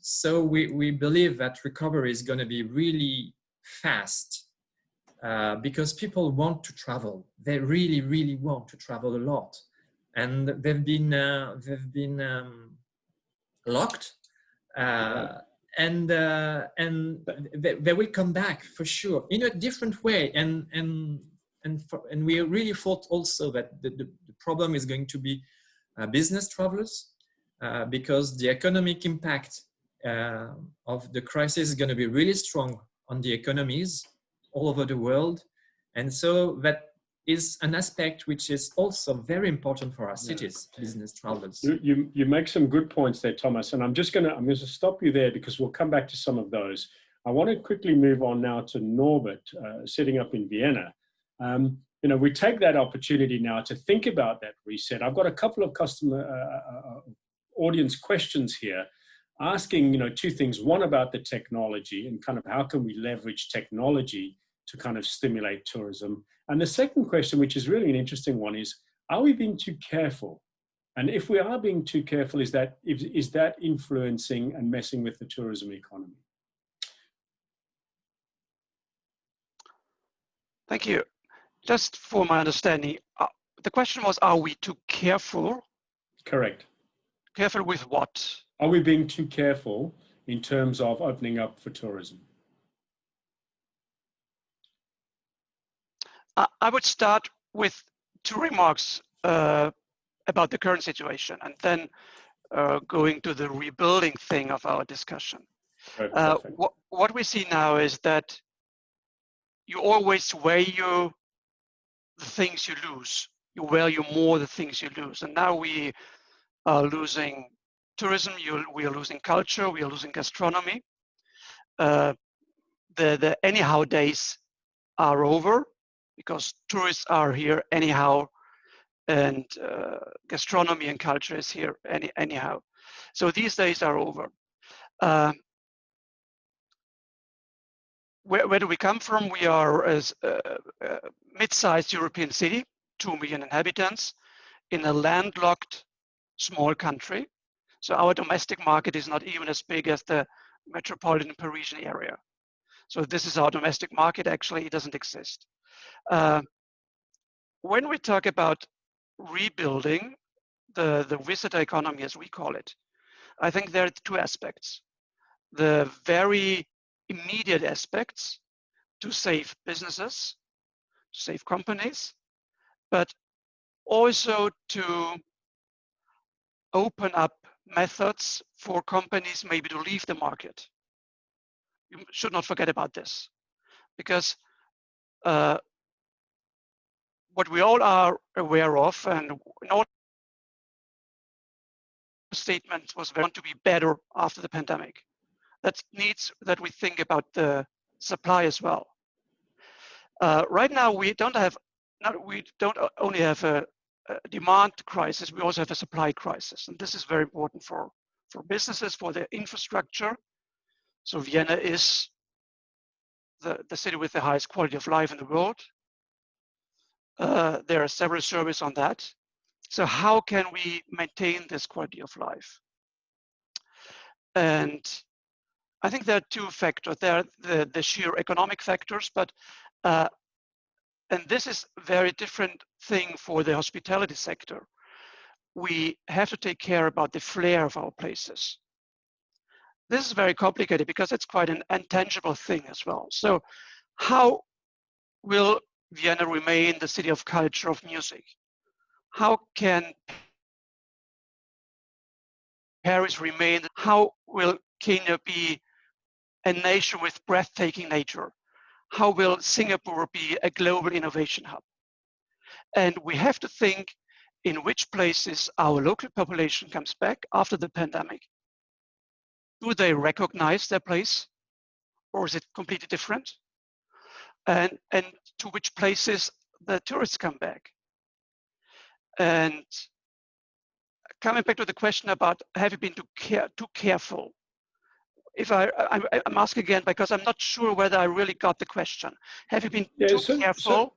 So we believe that recovery is going to be really fast, because people want to travel. They really, really want to travel a lot, and they've been locked, and they will come back for sure in a different way. And we really thought also that the problem is going to be business travelers, because the economic impact of the crisis is going to be really strong on the economies all over the world. And so that is an aspect which is also very important for our cities, business travelers. You make some good points there, Thomas, and I'm going to stop you there, because we'll come back to some of those. I want to quickly move on now to Norbert, sitting up in Vienna. We take that opportunity now to think about that reset. I've got a couple of customer audience questions here, asking two things. One about the technology and kind of how can we leverage technology to kind of stimulate tourism. And the second question, which is really an interesting one, is, are we being too careful? And if we are being too careful, is that influencing and messing with the tourism economy? Thank you. Just for my understanding, the question was, are we too careful? Correct. Careful with what? Are we being too careful in terms of opening up for tourism? I would start with two remarks about the current situation, and then going to the rebuilding thing of our discussion. What we see now is that you always value the things you lose. You value more the things you lose. And now we are losing tourism, we are losing culture, we are losing gastronomy. The anyhow days are over, because tourists are here anyhow, and gastronomy and culture is here anyhow. So these days are over. Where do we come from? We are a mid-sized European city, 2 million inhabitants, in a landlocked small country. So our domestic market is not even as big as the metropolitan Parisian area. So this is our domestic market. Actually, it doesn't exist. When we talk about rebuilding the visitor economy, as we call it, I think there are two aspects. The very immediate aspects to save businesses, to save companies, but also to open up methods for companies maybe to leave the market. You should not forget about this, because what we all are aware of, and in all statement was going to be better after the pandemic. That needs that we think about the supply as well. Right now, we don't only have a demand crisis, we also have a supply crisis. And this is very important for businesses, for their infrastructure. So Vienna is the city with the highest quality of life in the world. There are several surveys on that. So how can we maintain this quality of life? And I think there are two factors. There are the sheer economic factors, but and this is a very different thing for the hospitality sector. We have to take care about the flair of our places. This is very complicated because it's quite an intangible thing as well. So how will Vienna remain the city of culture, of music? How can Paris remain? How will Kenya be a nation with breathtaking nature? How will Singapore be a global innovation hub? And we have to think in which places our local population comes back after the pandemic. Do they recognize their place, or is it completely different? And to which places the tourists come back? And coming back to the question about have you been too careful? If I'm asking again because I'm not sure whether I really got the question. Have you been too careful?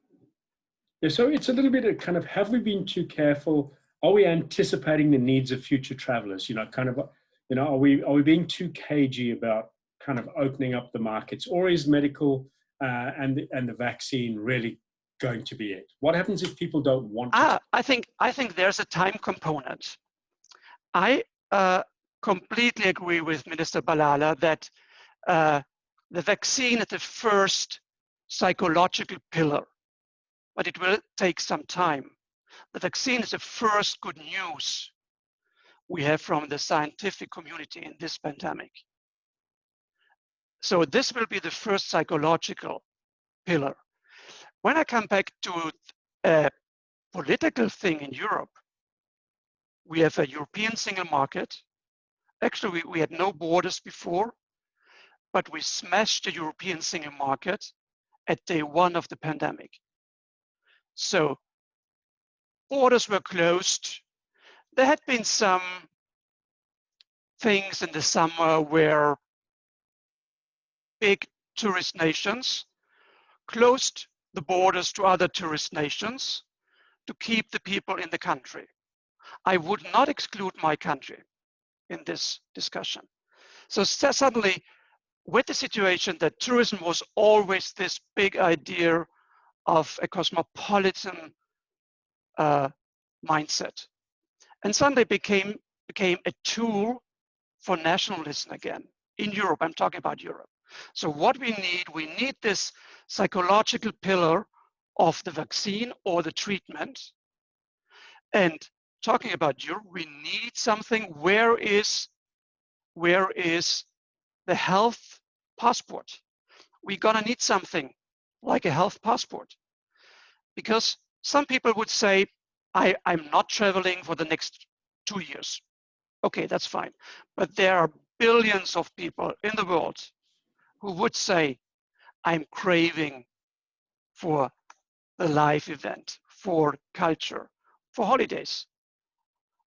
So it's a little bit of kind of, have we been too careful? Are we anticipating the needs of future travelers? You know, kind of, you know, are we being too cagey about kind of opening up the markets, or is medical and the vaccine really going to be it? What happens if people don't want to? I think there's a time component. I completely agree with Minister Balala that the vaccine is the first psychological pillar, but it will take some time. The vaccine is the first good news we have from the scientific community in this pandemic. So this will be the first psychological pillar. When I come back to a political thing in Europe, we have a European single market. Actually, we had no borders before, but we smashed the European single market at day one of the pandemic. So borders were closed. There had been some things in the summer where big tourist nations closed the borders to other tourist nations to keep the people in the country. I would not exclude my country in this discussion. So suddenly, with the situation that tourism was always this big idea of a cosmopolitan mindset, and suddenly became a tool for nationalism again in Europe. I'm talking about Europe. So what we need this psychological pillar of the vaccine or the treatment. And talking about Europe, we need something. Where is the health passport? We're gonna need something like a health passport, because some people would say, I'm not traveling for the next 2 years. Okay, that's fine. But there are billions of people in the world who would say, I'm craving for the live event, for culture, for holidays,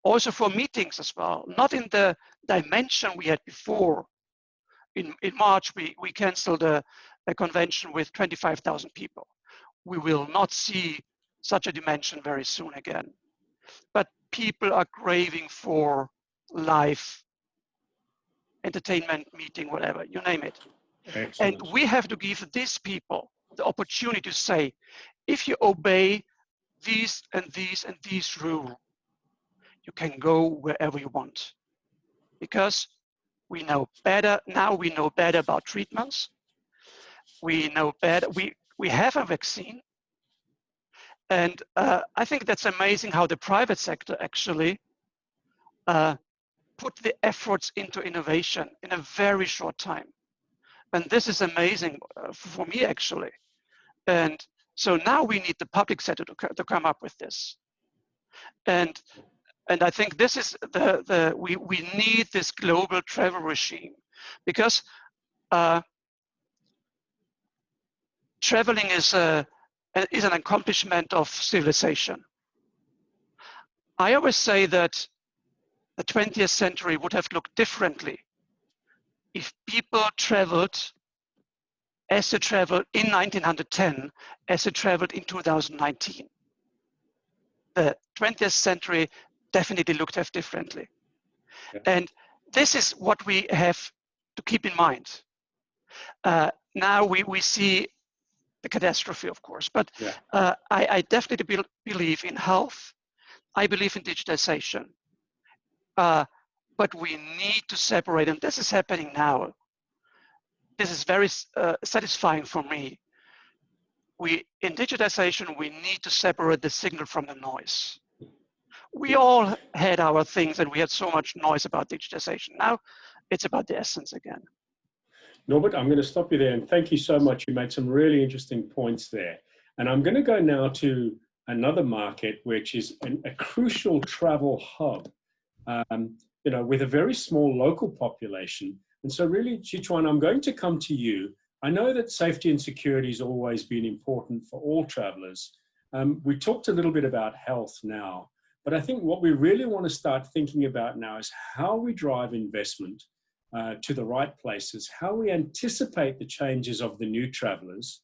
also for meetings as well, not in the dimension we had before. In March, we canceled a convention with 25,000 people. We will not see such a dimension very soon again. But people are craving for live entertainment, meeting, whatever, you name it. Excellent. And we have to give these people the opportunity to say, if you obey these and these and these rules, you can go wherever you want. Because we know better, now we know better about treatments. We know better, we have a vaccine. And I think that's amazing how the private sector actually put the efforts into innovation in a very short time. And this is amazing for me, actually. And So now we need the public sector to come up with this. And I think this is we need this global travel regime, because traveling is an accomplishment of civilization. I always say that the 20th century would have looked differently if people traveled as they traveled in 1910, as they traveled in 2019. The 20th century definitely looked have differently. Yeah. And this is what we have to keep in mind. Now we see the catastrophe, of course, but yeah. I definitely believe in health. I believe in digitization. But we need to separate, and this is happening now. This is very satisfying for me. In digitization, we need to separate the signal from the noise. We all had our things, and we had so much noise about digitization. Now it's about the essence again. Norbert, I'm going to stop you there, and thank you so much. You made some really interesting points there. And I'm going to go now to another market, which is a crucial travel hub, with a very small local population. And so really, Chichuan, I'm going to come to you. I know that safety and security has always been important for all travelers. We talked a little bit about health now, but I think what we really want to start thinking about now is how we drive investment to the right places, how we anticipate the changes of the new travelers,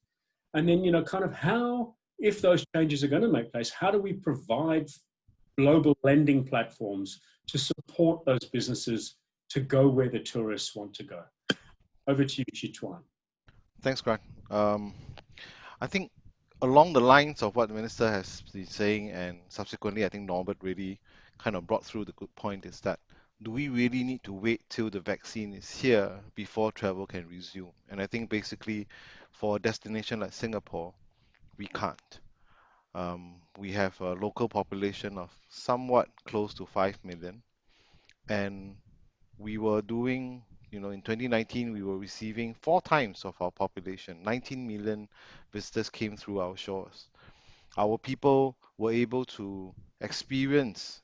and then, kind of how, if those changes are going to make place, how do we provide global lending platforms to support those businesses to go where the tourists want to go? Over to you, Chichuan. Thanks, Grant. I think along the lines of what the minister has been saying, and subsequently, I think Norbert really kind of brought through the good point, is that do we really need to wait till the vaccine is here before travel can resume? And I think basically for a destination like Singapore, we can't. We have a local population of somewhat close to 5 million, and we were doing, in 2019, we were receiving 4 times of our population. 19 million visitors came through our shores. Our people were able to experience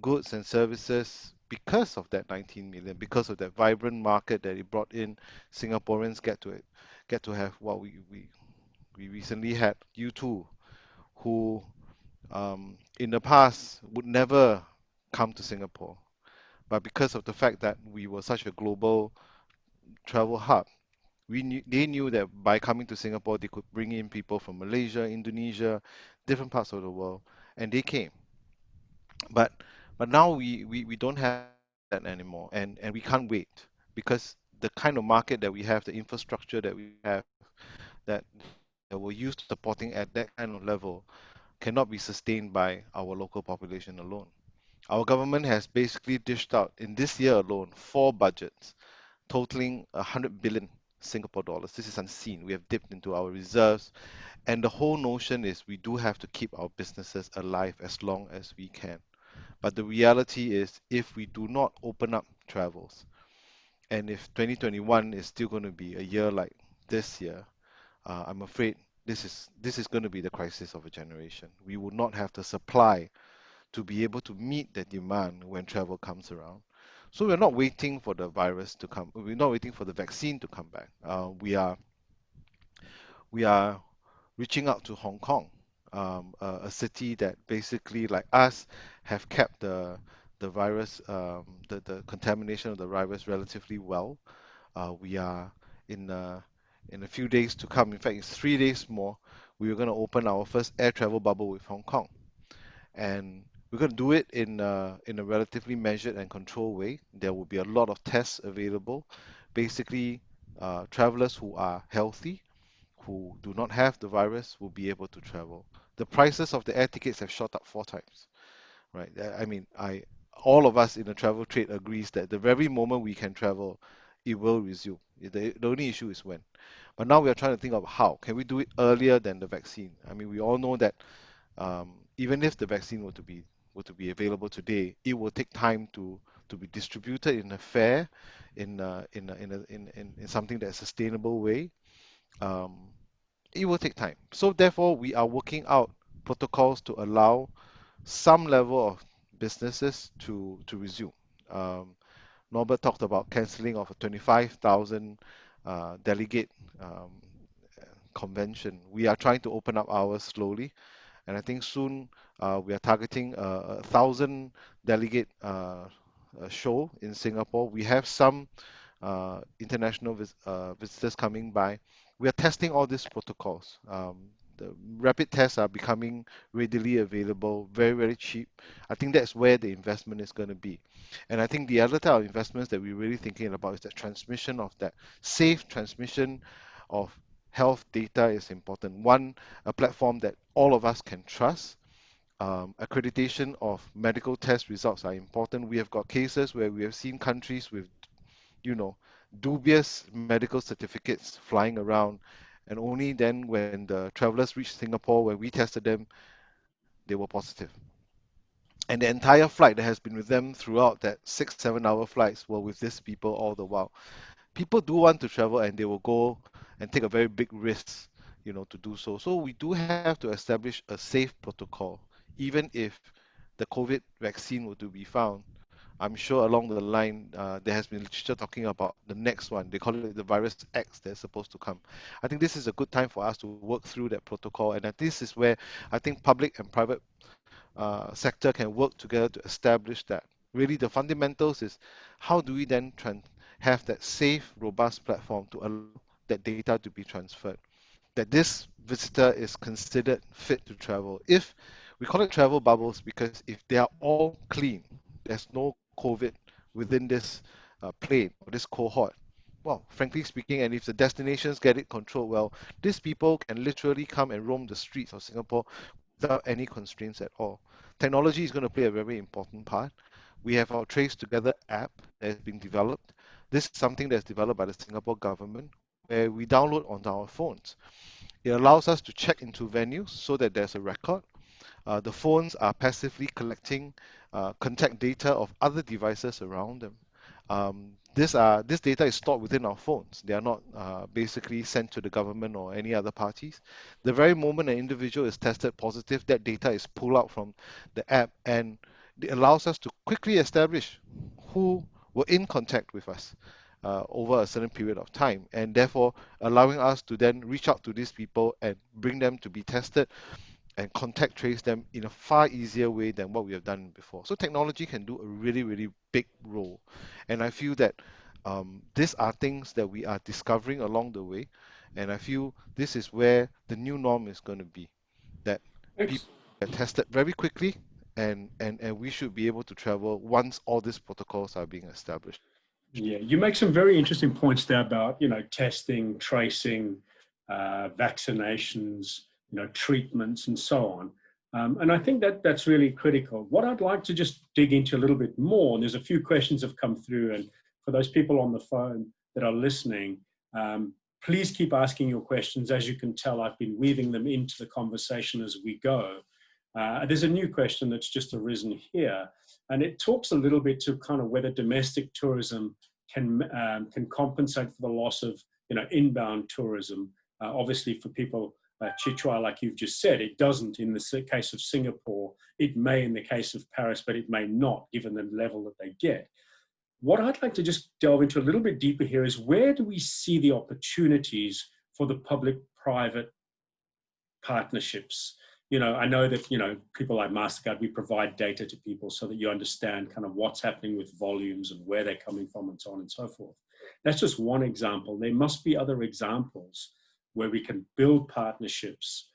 goods and services because of that 19 million, because of that vibrant market that it brought in. Singaporeans get to have what we recently had Unwto, who in the past would never come to Singapore. But because of the fact that we were such a global travel hub, they knew that by coming to Singapore, they could bring in people from Malaysia, Indonesia, different parts of the world, and they came. But now we don't have that anymore, and we can't wait, because the kind of market that we have, the infrastructure that we have, that we're used to supporting at that kind of level, cannot be sustained by our local population alone. Our government has basically dished out in this year alone 4 budgets totaling 100 billion Singapore dollars. This is unseen. We have dipped into our reserves, and the whole notion is we do have to keep our businesses alive as long as we can. But the reality is, if we do not open up travels, and if 2021 is still going to be a year like this year, I'm afraid this is going to be the crisis of a generation. We will not have the supply to be able to meet the demand when travel comes around. So we're not waiting for the virus to come. We're not waiting for the vaccine to come back. We are reaching out to Hong Kong, a city that basically, like us, have kept the virus, the contamination of the virus relatively well. We are in a few days to come. In fact, it's 3 days more. We are going to open our first air travel bubble with Hong Kong, and we're going to do it in a relatively measured and controlled way. There will be a lot of tests available. Basically, travelers who are healthy, who do not have the virus, will be able to travel. The prices of the air tickets have shot up 4 times, right? I mean, all of us in the travel trade agrees that the very moment we can travel, it will resume. The only issue is when. But now we are trying to think of how. Can we do it earlier than the vaccine? I mean, we all know that even if the vaccine were to be available today, it will take time to be distributed in a fair, in something that's sustainable way. it will take time. So therefore, we are working out protocols to allow some level of businesses to resume. Um, Norbert talked about cancelling of a 25,000 delegate um, convention. We are trying to open up ours slowly, and I think soon we are targeting a 1,000 delegate show in Singapore. We have some international visitors coming by. We are testing all these protocols. The rapid tests are becoming readily available, very, very cheap. I think that's where the investment is going to be. And I think the other type of investments that we're really thinking about is the transmission of that safe transmission of health data is important. One, a platform that all of us can trust. Accreditation of medical test results are important. We have got cases where we have seen countries with, you know, dubious medical certificates flying around, and only then when the travelers reached Singapore, when we tested them, they were positive. And the entire flight that has been with them throughout that 6-7 hour flights were with these people all the while. People do want to travel and they will go and take a very big risk, to do so. So we do have to establish a safe protocol, even if the COVID vaccine were to be found. I'm sure along the line, there has been literature talking about the next one. They call it the virus X that's supposed to come. I think this is a good time for us to work through that protocol, and that this is where I think public and private sector can work together to establish that. Really, the fundamentals is how do we then have that safe, robust platform to allow that data to be transferred, that this visitor is considered fit to travel. If we call it travel bubbles, because if they are all clean, there's no COVID within this plane or this cohort. Well, frankly speaking, and if the destinations get it controlled well, these people can literally come and roam the streets of Singapore without any constraints at all. Technology is going to play a very important part. We have our Trace Together app that has been developed. This is something that's developed by the Singapore government, where we download onto our phones. It allows us to check into venues so that there's a record. The phones are passively collecting contact data of other devices around them. This data is stored within our phones. They are not basically sent to the government or any other parties. The very moment an individual is tested positive, that data is pulled out from the app, and it allows us to quickly establish who were in contact with us over a certain period of time, and therefore allowing us to then reach out to these people and bring them to be tested and contact trace them in a far easier way than what we have done before. So technology can do a really, really big role. And I feel that these are things that we are discovering along the way. And I feel this is where the new norm is going to be, that people get tested very quickly, and we should be able to travel once all these protocols are being established. Yeah, you make some very interesting points there about, testing, tracing, vaccinations, treatments and so on. And I think that that's really critical. What I'd like to just dig into a little bit more, and there's a few questions have come through, and for those people on the phone that are listening, please keep asking your questions. As you can tell, I've been weaving them into the conversation as we go. There's a new question that's just arisen here, and it talks a little bit to kind of whether domestic tourism can compensate for the loss of inbound tourism. Obviously, for people Chichua, like you've just said, it doesn't in the case of Singapore. It may in the case of Paris, but it may not, given the level that they get. What I'd like to just delve into a little bit deeper here is, where do we see the opportunities for the public-private partnerships? I know that, people like MasterCard, we provide data to people so that you understand kind of what's happening with volumes and where they're coming from and so on and so forth. That's just one example. There must be other examples where we can build partnerships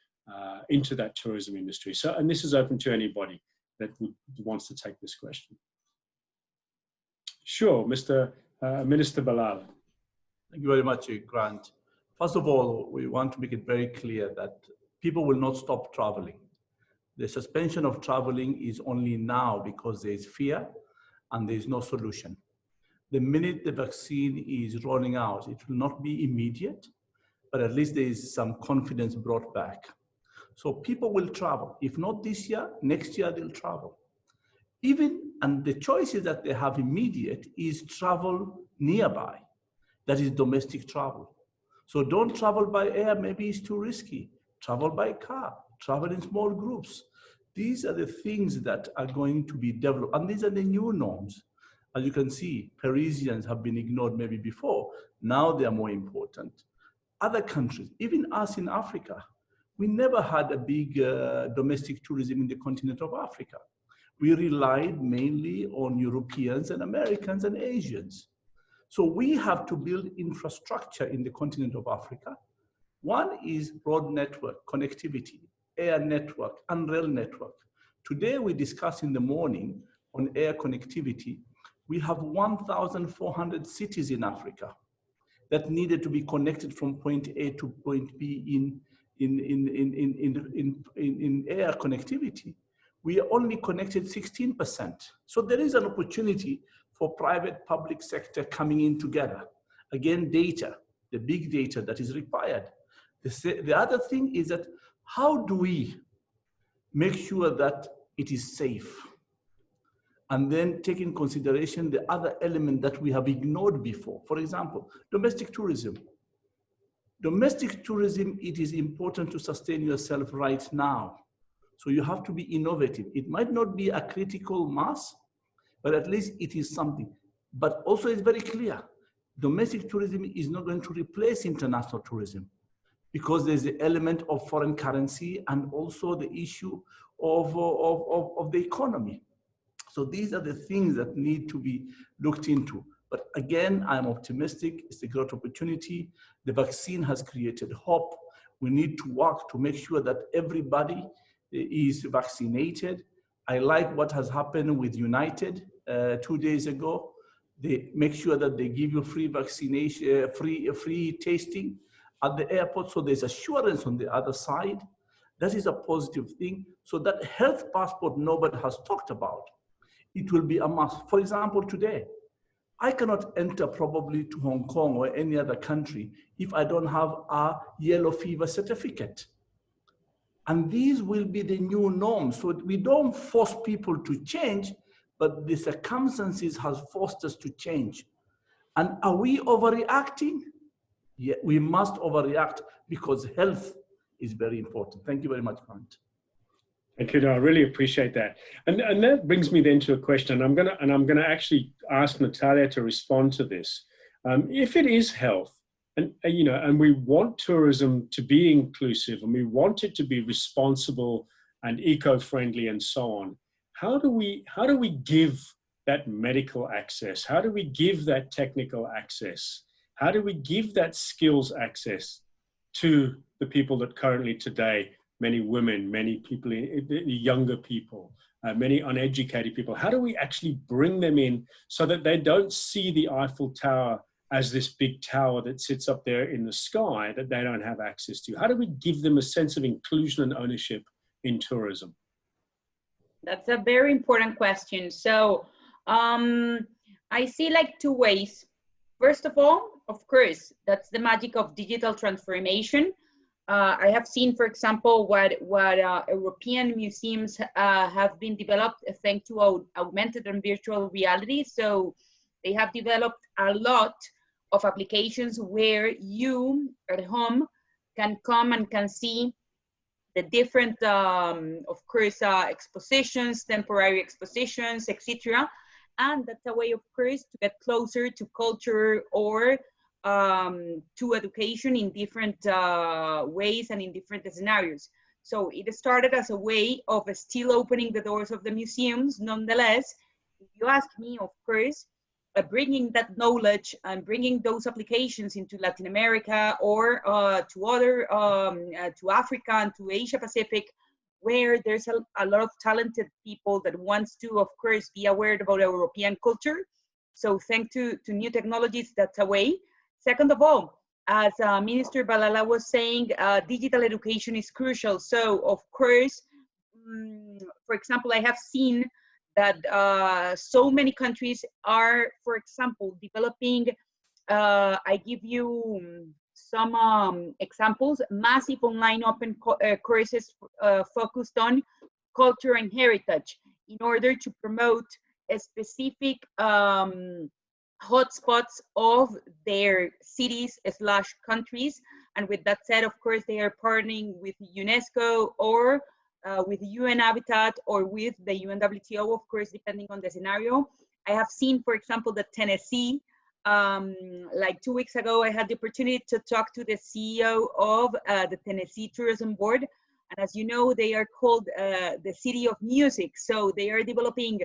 into that tourism industry. So, and this is open to anybody that wants to take this question. Sure, Mr. Minister Balala. Thank you very much, Grant. First of all, we want to make it very clear that people will not stop traveling. The suspension of traveling is only now because there is fear and there is no solution. The minute the vaccine is rolling out, it will not be immediate, but at least there is some confidence brought back. So people will travel. If not this year, next year they'll travel. And the choices that they have immediate is travel nearby. That is domestic travel. So don't travel by air, maybe it's too risky. Travel by car, travel in small groups. These are the things that are going to be developed, and these are the new norms. As you can see, Parisians have been ignored maybe before. Now they are more important. Other countries, even us in Africa, we never had a big domestic tourism in the continent of Africa. We relied mainly on Europeans and Americans and Asians. So we have to build infrastructure in the continent of Africa. One is road network, connectivity, air network, and rail network. Today we discussed in the morning on air connectivity. We have 1,400 cities in Africa that needed to be connected from point A to point B in air connectivity. We are only connected 16%. So there is an opportunity for private public sector coming in together. Again, data, the big data that is required. The other thing is that how do we make sure that it is safe? And then take in consideration the other element that we have ignored before. For example, domestic tourism. Domestic tourism, it is important to sustain yourself right now. So you have to be innovative. It might not be a critical mass, but at least it is something. But also it's very clear, domestic tourism is not going to replace international tourism because there's the element of foreign currency and also the issue of the economy. So these are the things that need to be looked into. But again, I'm optimistic. It's a great opportunity. The vaccine has created hope. We need to work to make sure that everybody is vaccinated. I like what has happened with United 2 days ago. They make sure that they give you free vaccination, free tasting at the airport. So there's assurance on the other side. That is a positive thing. So that health passport nobody has talked about, it will be a must. For example, today, I cannot enter probably to Hong Kong or any other country if I don't have a yellow fever certificate. And these will be the new norms. So we don't force people to change, but the circumstances has forced us to change. And are we overreacting? Yeah, we must overreact because health is very important. Thank you very much, Grant. Thank you. No, I really appreciate that. And that brings me then to a question. I'm gonna actually ask Natalia to respond to this. If it is health, and and we want tourism to be inclusive, and we want it to be responsible and eco-friendly, and so on, how do we give that medical access? How do we give that technical access? How do we give that skills access to the people that currently today, many women, many people, younger people, many uneducated people, how do we actually bring them in so that they don't see the Eiffel Tower as this big tower that sits up there in the sky that they don't have access to? How do we give them a sense of inclusion and ownership in tourism? That's a very important question. So I see like two ways. First of all, of course, that's the magic of digital transformation. I have seen, for example, what European museums have been developed thanks to augmented and virtual reality. So they have developed a lot of applications where you at home can come and can see the different, of course, expositions, temporary expositions, etc. And that's a way, of course, to get closer to culture or to education in different ways and in different scenarios. So it started as a way of still opening the doors of the museums. Nonetheless, if you ask me, of course, bringing that knowledge and bringing those applications into Latin America or to other, to Africa and to Asia Pacific, where there's a lot of talented people that wants to, of course, be aware about European culture. So thanks to new technologies, that's a way. Second of all, as Minister Balala was saying, digital education is crucial. So of course, for example, I have seen that so many countries are, for example, developing, I give you some examples, massive online open courses focused on culture and heritage in order to promote a specific hotspots of their cities slash countries. And with that said, of course, they are partnering with UNESCO or with UN Habitat or with the UNWTO, of course, depending on the scenario. I have seen, for example, that Tennessee, like 2 weeks ago, I had the opportunity to talk to the CEO of the Tennessee Tourism Board. And as you know, they are called the City of Music. So they are developing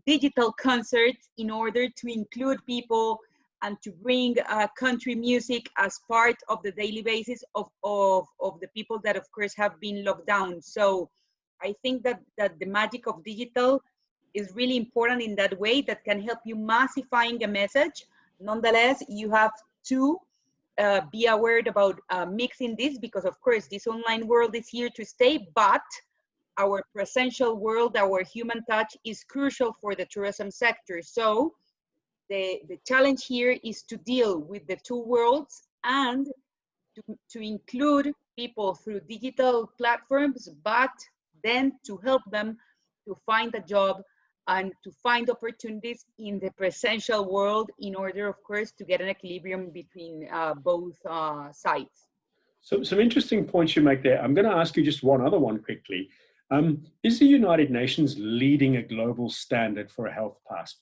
digital concerts in order to include people and to bring country music as part of the daily basis of the people that, of course, have been locked down. So I think that the magic of digital is really important in that way, that can help you massifying a message. Nonetheless, you have to be aware about mixing this, because of course this online world is here to stay, but our presential world, our human touch is crucial for the tourism sector. So the challenge here is to deal with the two worlds and to include people through digital platforms, but then to help them to find a job and to find opportunities in the presential world in order, of course, to get an equilibrium between both sides. So some interesting points you make there. I'm going to ask you just one other one quickly. Is the United Nations leading a global standard for a health pass?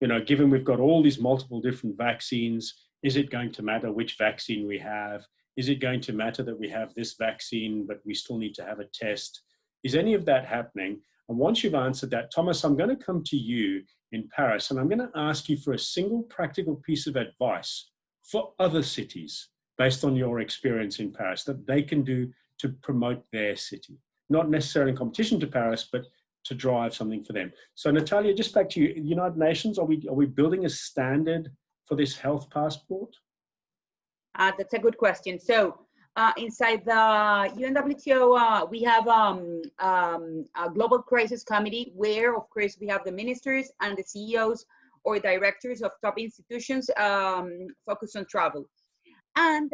You know, given we've got all these multiple different vaccines, is it going to matter which vaccine we have? Is it going to matter that we have this vaccine, but we still need to have a test? Is any of that happening? And once you've answered that, Thomas, I'm going to come to you in Paris, and I'm going to ask you for a single practical piece of advice for other cities based on your experience in Paris that they can do to promote their city. Not necessarily in competition to Paris, but to drive something for them. So Natalia, just back to you, United Nations, are we building a standard for this health passport? That's a good question. So inside the UNWTO, we have a global crisis committee where, of course, we have the ministers and the CEOs or directors of top institutions focused on travel. And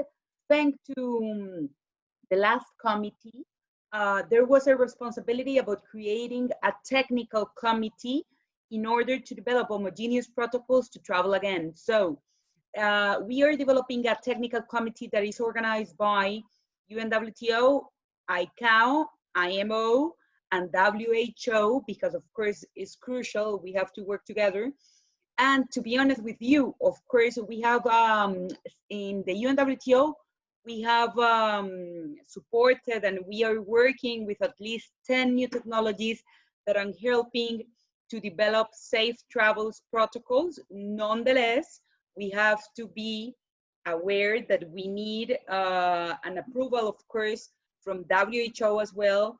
thanks to the last committee, there was a responsibility about creating a technical committee in order to develop homogeneous protocols to travel again. So we are developing a technical committee that is organized by UNWTO, ICAO, IMO, and WHO, because of course it's crucial, we have to work together. And to be honest with you, of course, we have in the UNWTO, we have supported and we are working with at least 10 new technologies that are helping to develop safe travels protocols. Nonetheless, we have to be aware that we need an approval, of course, from WHO as well,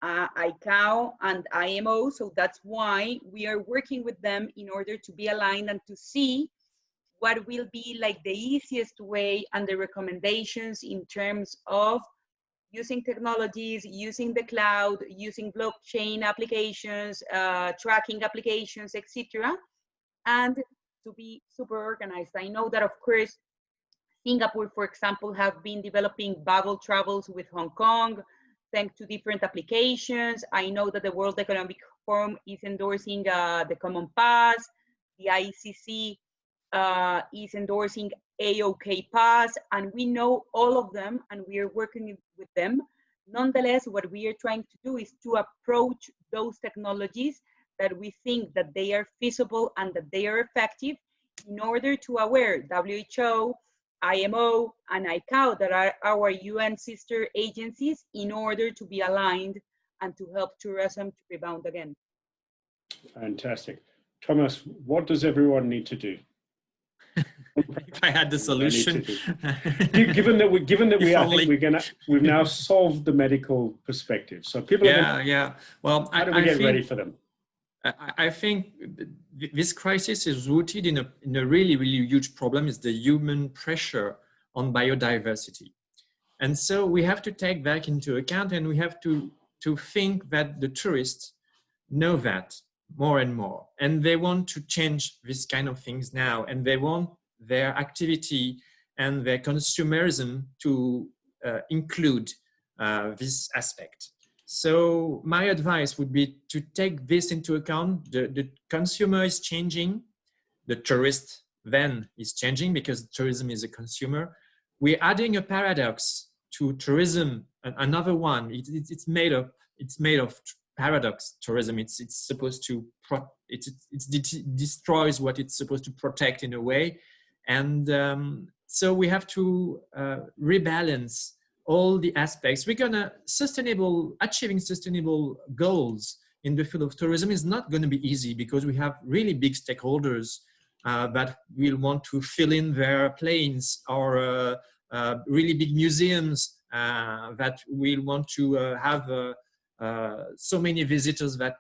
ICAO and IMO. So that's why we are working with them in order to be aligned and to see what will be like the easiest way and the recommendations in terms of using technologies, using the cloud, using blockchain applications, tracking applications, etc., and to be super organized. I know that, of course, Singapore, for example, have been developing bubble travels with Hong Kong, thanks to different applications. I know that the World Economic Forum is endorsing the Common Pass, the ICC is endorsing AOK Pass, and we know all of them and we are working with them. Nonetheless, what we are trying to do is to approach those technologies that we think that they are feasible and that they are effective in order to aware WHO, IMO, and ICAO, that are our UN sister agencies, in order to be aligned and to help tourism to rebound again. Fantastic. Thomas, what does everyone need to do? If I had the solution. given that I think we've now solved the medical perspective. So people Well, how do we get ready for them? I think this crisis is rooted in a really, really huge problem, is the human pressure on biodiversity. And so we have to take that into account, and we have to think that the tourists know that more and more. And they want to change this kind of things now, and they want their activity and their consumerism to include this aspect. So my advice would be to take this into account. The consumer is changing, the tourist then is changing because tourism is a consumer. We're adding a paradox to tourism, another one. It's made of paradox tourism. It's supposed to destroys what it's supposed to protect in a way, and so we have to rebalance all the aspects. We're gonna achieving sustainable goals in the field of tourism is not going to be easy because we have really big stakeholders that will want to fill in their planes, or really big museums that will want to have so many visitors that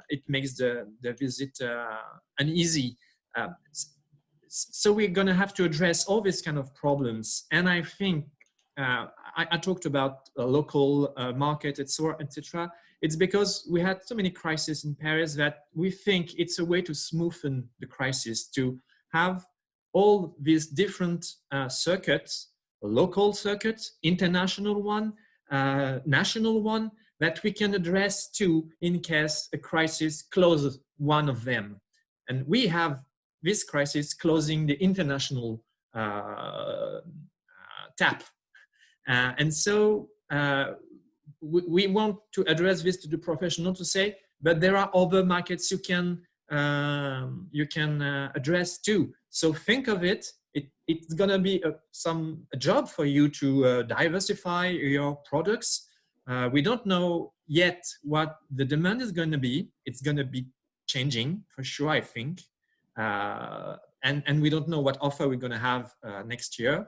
it makes the visit uneasy. So we're going to have to address all these kind of problems. And I think I talked about a local market, etc. It's because we had so many crises in Paris that we think it's a way to smoothen the crisis, to have all these different circuits, local circuits, international one, national one, that we can address to in case a crisis closes one of them. And we have this crisis closing the international tap. And so we want to address this to the professional to say, but there are other markets you can address too. So think of it. It's gonna be a job for you to diversify your products. We don't know yet what the demand is going to be. It's going to be changing for sure, I think. And we don't know what offer we're going to have next year.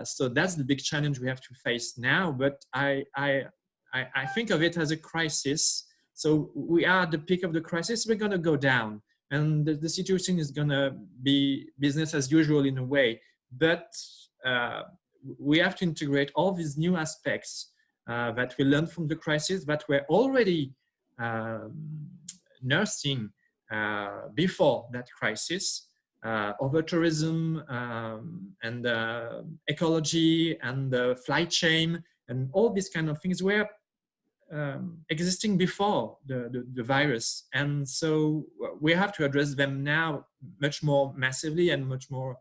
So that's the big challenge we have to face now. But I think of it as a crisis. So we are at the peak of the crisis. We're going to go down, and the situation is going to be business as usual in a way. But we have to integrate all these new aspects that we learned from the crisis that we're already nursing before that crisis. Over tourism and ecology and flight chain and all these kind of things were existing before the virus. And so we have to address them now much more massively and much more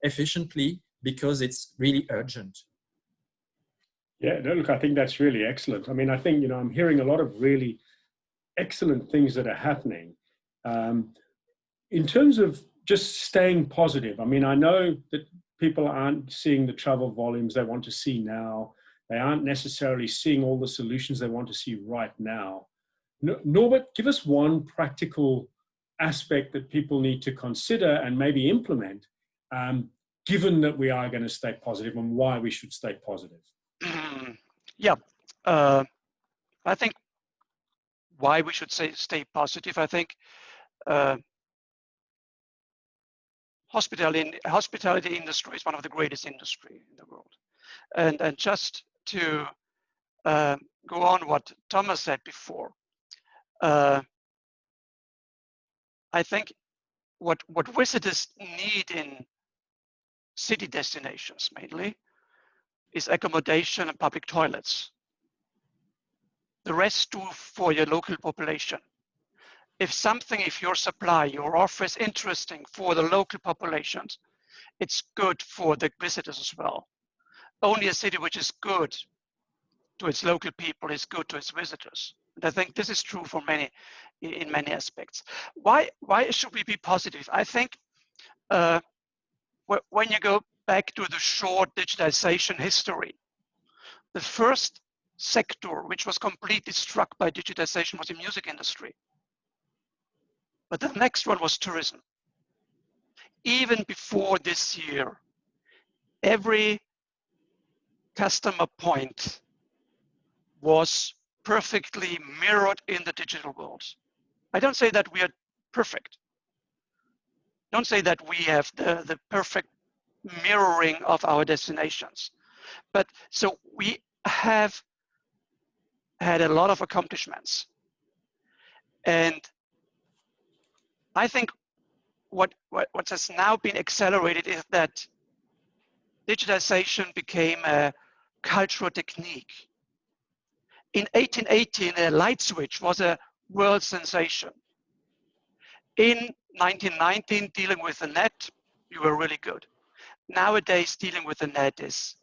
efficiently because it's really urgent. Yeah, no, look, I think that's really excellent. I mean, I think, I'm hearing a lot of really excellent things that are happening. In terms of just staying positive, I mean, I know that people aren't seeing the travel volumes they want to see now. They aren't necessarily seeing all the solutions they want to see right now. Norbert, give us one practical aspect that people need to consider and maybe implement, given that we are going to stay positive, and why we should stay positive. Yeah, I think why we should stay positive. I think hospitality industry is one of the greatest industry in the world, and just to go on what Thomas said before, I think what visitors need in city destinations mainly is accommodation and public toilets. The rest do for your local population. If your supply, your offer is interesting for the local populations, it's good for the visitors as well. Only a city which is good to its local people is good to its visitors. And I think this is true for in many aspects. Why should we be positive? I think when you go back to the short digitization history, the first sector which was completely struck by digitization was the music industry. But the next one was tourism. Even before this year, every customer point was perfectly mirrored in the digital world. I don't say that we are perfect. Don't say that we have the perfect mirroring of our destinations. But so we have had a lot of accomplishments. And I think what has now been accelerated is that digitization became a cultural technique. In 1818, a light switch was a world sensation. In 1919, dealing with the net, you were really good. Nowadays, dealing with the net is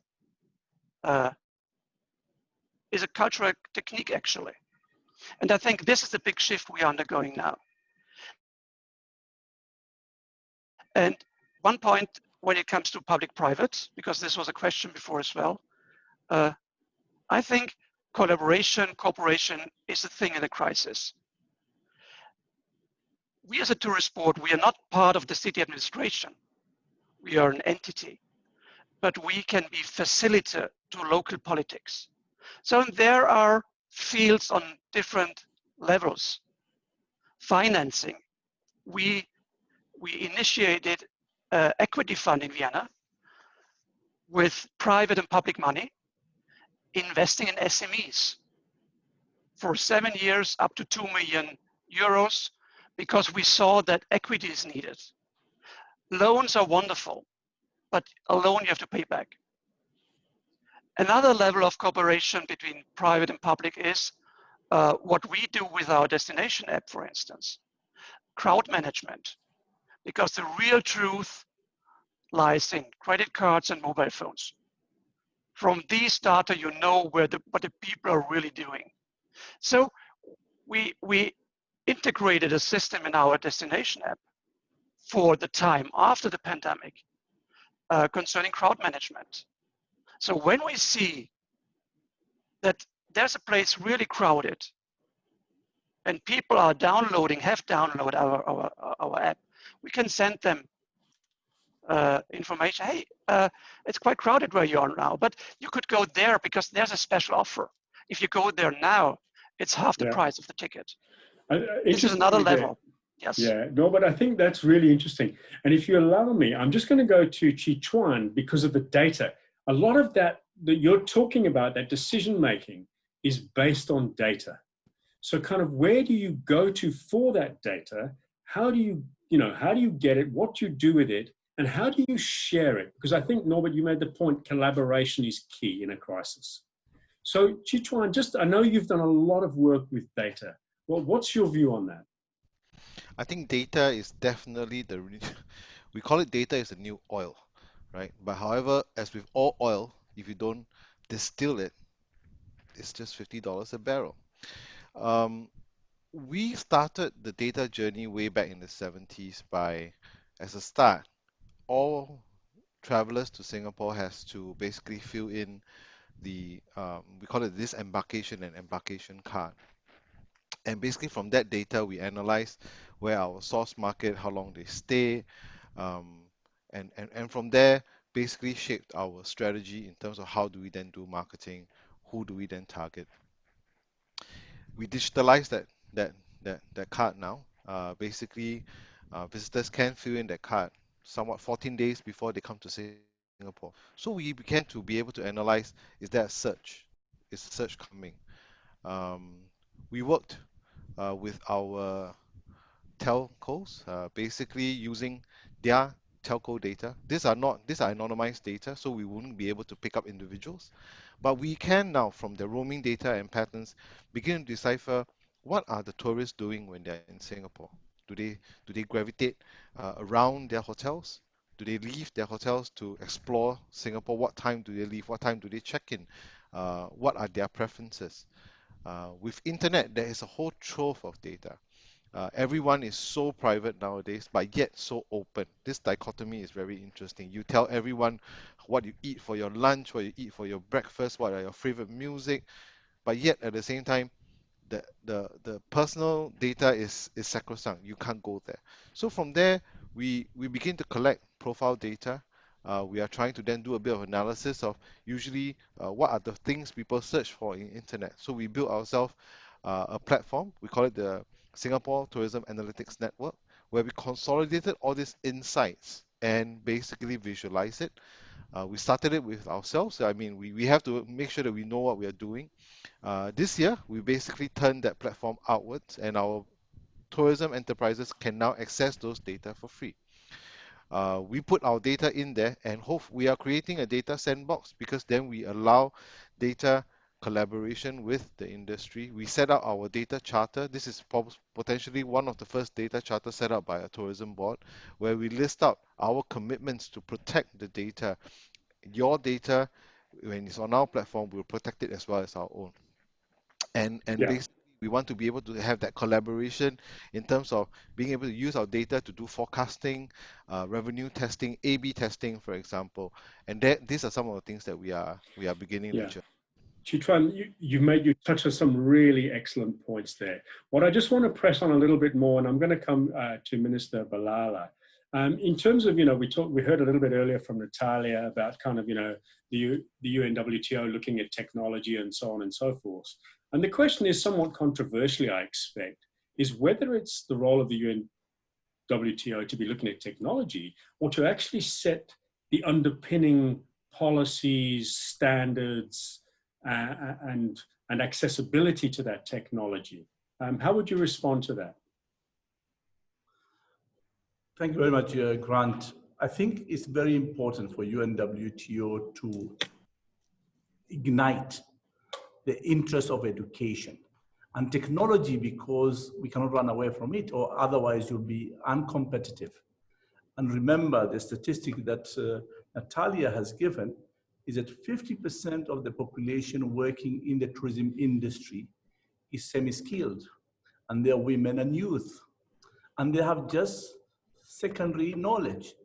a cultural technique, actually. And I think this is the big shift we are undergoing now. And one point when it comes to public-private, because this was a question before as well, I think collaboration, cooperation is a thing in a crisis. We as a tourist board, we are not part of the city administration. We are an entity, but we can be facilitator to local politics. So there are fields on different levels. Financing. We initiated equity fund in Vienna with private and public money, investing in SMEs for 7 years, up to 2 million euros, because we saw that equity is needed. Loans are wonderful, but a loan you have to pay back. Another level of cooperation between private and public is what we do with our destination app, for instance, crowd management, because the real truth lies in credit cards and mobile phones. From these data, you know what the people are really doing. So we integrated a system in our destination app for the time after the pandemic concerning crowd management. So when we see that there's a place really crowded and people are have downloaded our app, we can send them information. Hey, it's quite crowded where you are now, but you could go there because there's a special offer. If you go there now, it's half the price of the ticket. This is another level. Yes. Yeah, no, but I think that's really interesting. And if you allow me, I'm just going to go to Chi-Chuan because of the data. A lot of that you're talking about, that decision making, is based on data. So kind of where do you go to for that data? How do you get it? What do you do with it? And how do you share it? Because I think, Norbert, you made the point, collaboration is key in a crisis. So Chi-Chuan, I know you've done a lot of work with data. Well, what's your view on that? I think data is definitely we call it data is the new oil, right? But however, as with all oil, if you don't distill it, it's just $50 a barrel. We started the data journey way back in the 70s by, as a start, all travelers to Singapore has to basically fill in the, we call it disembarkation and embarkation card. And basically from that data, we analyze where our source market, how long they stay, and from there, basically shaped our strategy in terms of how do we then do marketing, who do we then target. We digitalize that card now. Basically, visitors can fill in that card somewhat 14 days before they come to Singapore. So we began to be able to analyze, is there a search? Is a search coming? We worked with our telcos, basically using their telco data. These are anonymized data, so we wouldn't be able to pick up individuals. But we can now, from the roaming data and patterns, begin to decipher what are the tourists doing when they're in Singapore. Do they gravitate around their hotels? Do they leave their hotels to explore Singapore? What time do they leave? What time do they check in? What are their preferences? With internet, there is a whole trove of data. Everyone is so private nowadays, but yet so open. This dichotomy is very interesting. You tell everyone what you eat for your lunch, what you eat for your breakfast, what are your favorite music, but yet at the same time, the personal data is sacrosanct. You can't go there. So from there, we begin to collect profile data. We are trying to then do a bit of analysis of usually what are the things people search for in internet. So we built ourselves a platform. We call it the Singapore Tourism Analytics Network, where we consolidated all these insights and basically visualize it. We started it with ourselves. I mean, we have to make sure that we know what we are doing. This year, we basically turned that platform outwards, and our tourism enterprises can now access those data for free. We put our data in there, and we are creating a data sandbox, because then we allow data collaboration with the industry. We set out our data charter. This is potentially one of the first data charters set up by a tourism board, where we list out our commitments to protect the data. Your data, when it's on our platform, we'll protect it as well as our own. And Yeah. basically, we want to be able to have that collaboration in terms of being able to use our data to do forecasting, revenue testing, A/B testing, for example. And these are some of the things that we are beginning the journey. Chitran, you touched on some really excellent points there. What I just want to press on a little bit more, and I'm going to come to Minister Balala. In terms of, we heard a little bit earlier from Natalia about kind of, the UNWTO looking at technology and so on and so forth. And the question is somewhat controversially, I expect, is whether it's the role of the UNWTO to be looking at technology or to actually set the underpinning policies, standards, and accessibility to that technology. How would you respond to that? Thank you very much, Grant. I think it's very important for UNWTO to ignite the interest of education and technology, because we cannot run away from it, or otherwise you'll be uncompetitive. And remember, the statistic that Natalia has given is that 50% of the population working in the tourism industry is semi-skilled, and they're women and youth, and they have just secondary knowledge.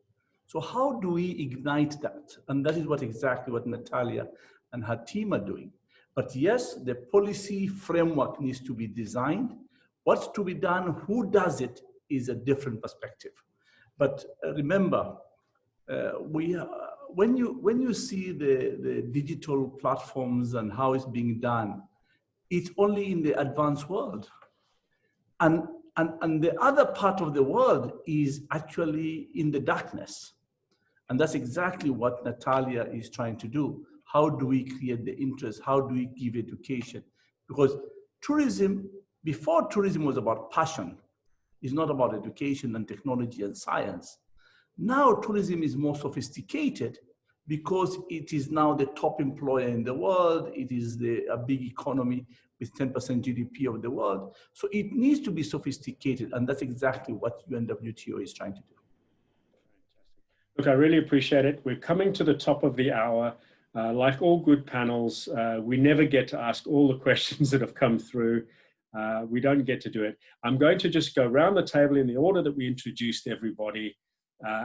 So how do we ignite that? And that is exactly what Natalia and her team are doing. But yes, the policy framework needs to be designed. What's to be done, who does it, is a different perspective. But remember, when you see the digital platforms and how it's being done, it's only in the advanced world. And the other part of the world is actually in the darkness. And that's exactly what Natalia is trying to do. How do we create the interest? How do we give education? Because tourism, before tourism was about passion, it's not about education and technology and science. Now tourism is more sophisticated because it is now the top employer in the world. It is a big economy with 10% GDP of the world. So it needs to be sophisticated, and that's exactly what UNWTO is trying to do. Look, I really appreciate it. We're coming to the top of the hour. Like all good panels, we never get to ask all the questions that have come through. We don't get to do it. I'm going to just go around the table in the order that we introduced everybody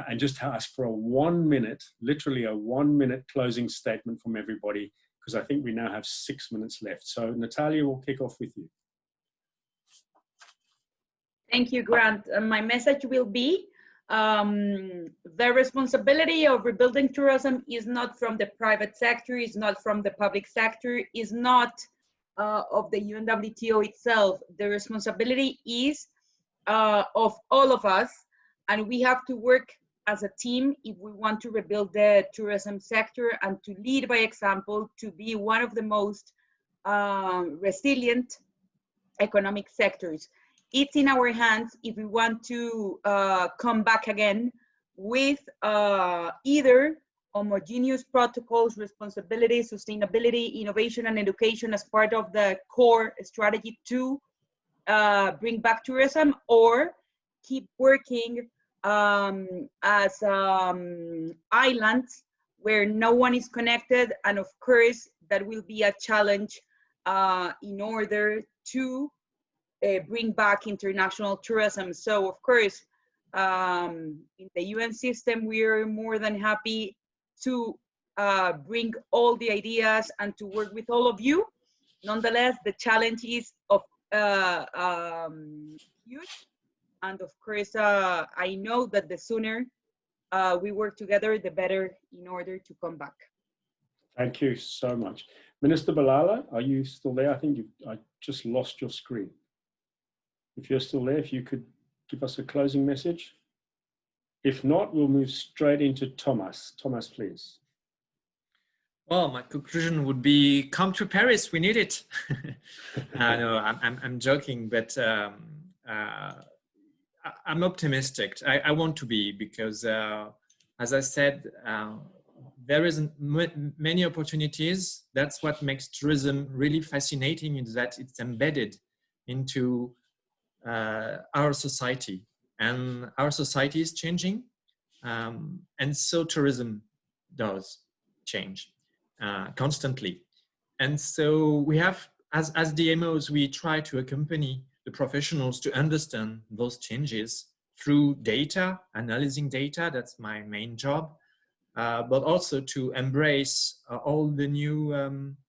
and just ask for a 1 minute, literally a 1 minute closing statement from everybody, because I think we now have 6 minutes left. So Natalia, we'll kick off with you. Thank you, Grant. My message will be, the responsibility of rebuilding tourism is not from the private sector, is not from the public sector, is not of the UNWTO itself. The responsibility is of all of us, and we have to work as a team if we want to rebuild the tourism sector and to lead by example, to be one of the most resilient economic sectors. It's in our hands if we want to come back again with either homogeneous protocols, responsibility, sustainability, innovation, and education as part of the core strategy to bring back tourism, or keep working as islands where no one is connected. And of course, that will be a challenge in order to bring back international tourism. So of course, in the UN system, we are more than happy to bring all the ideas and to work with all of you. Nonetheless, the challenge is huge. And of course, I know that the sooner we work together, the better in order to come back. Thank you so much. Minister Balala, are you still there? I think I just lost your screen. If you're still there, if you could give us a closing message. If not, we'll move straight into Thomas. Thomas, please. Well, my conclusion would be, come to Paris, we need it. No, I'm joking, but I'm optimistic. I want to be, because as I said, there is many opportunities. That's what makes tourism really fascinating, is that it's embedded into our society, and our society is changing, and so tourism does change constantly. And so we have, as DMOs, we try to accompany the professionals to understand those changes through data, analyzing data. That's my main job, but also to embrace all the new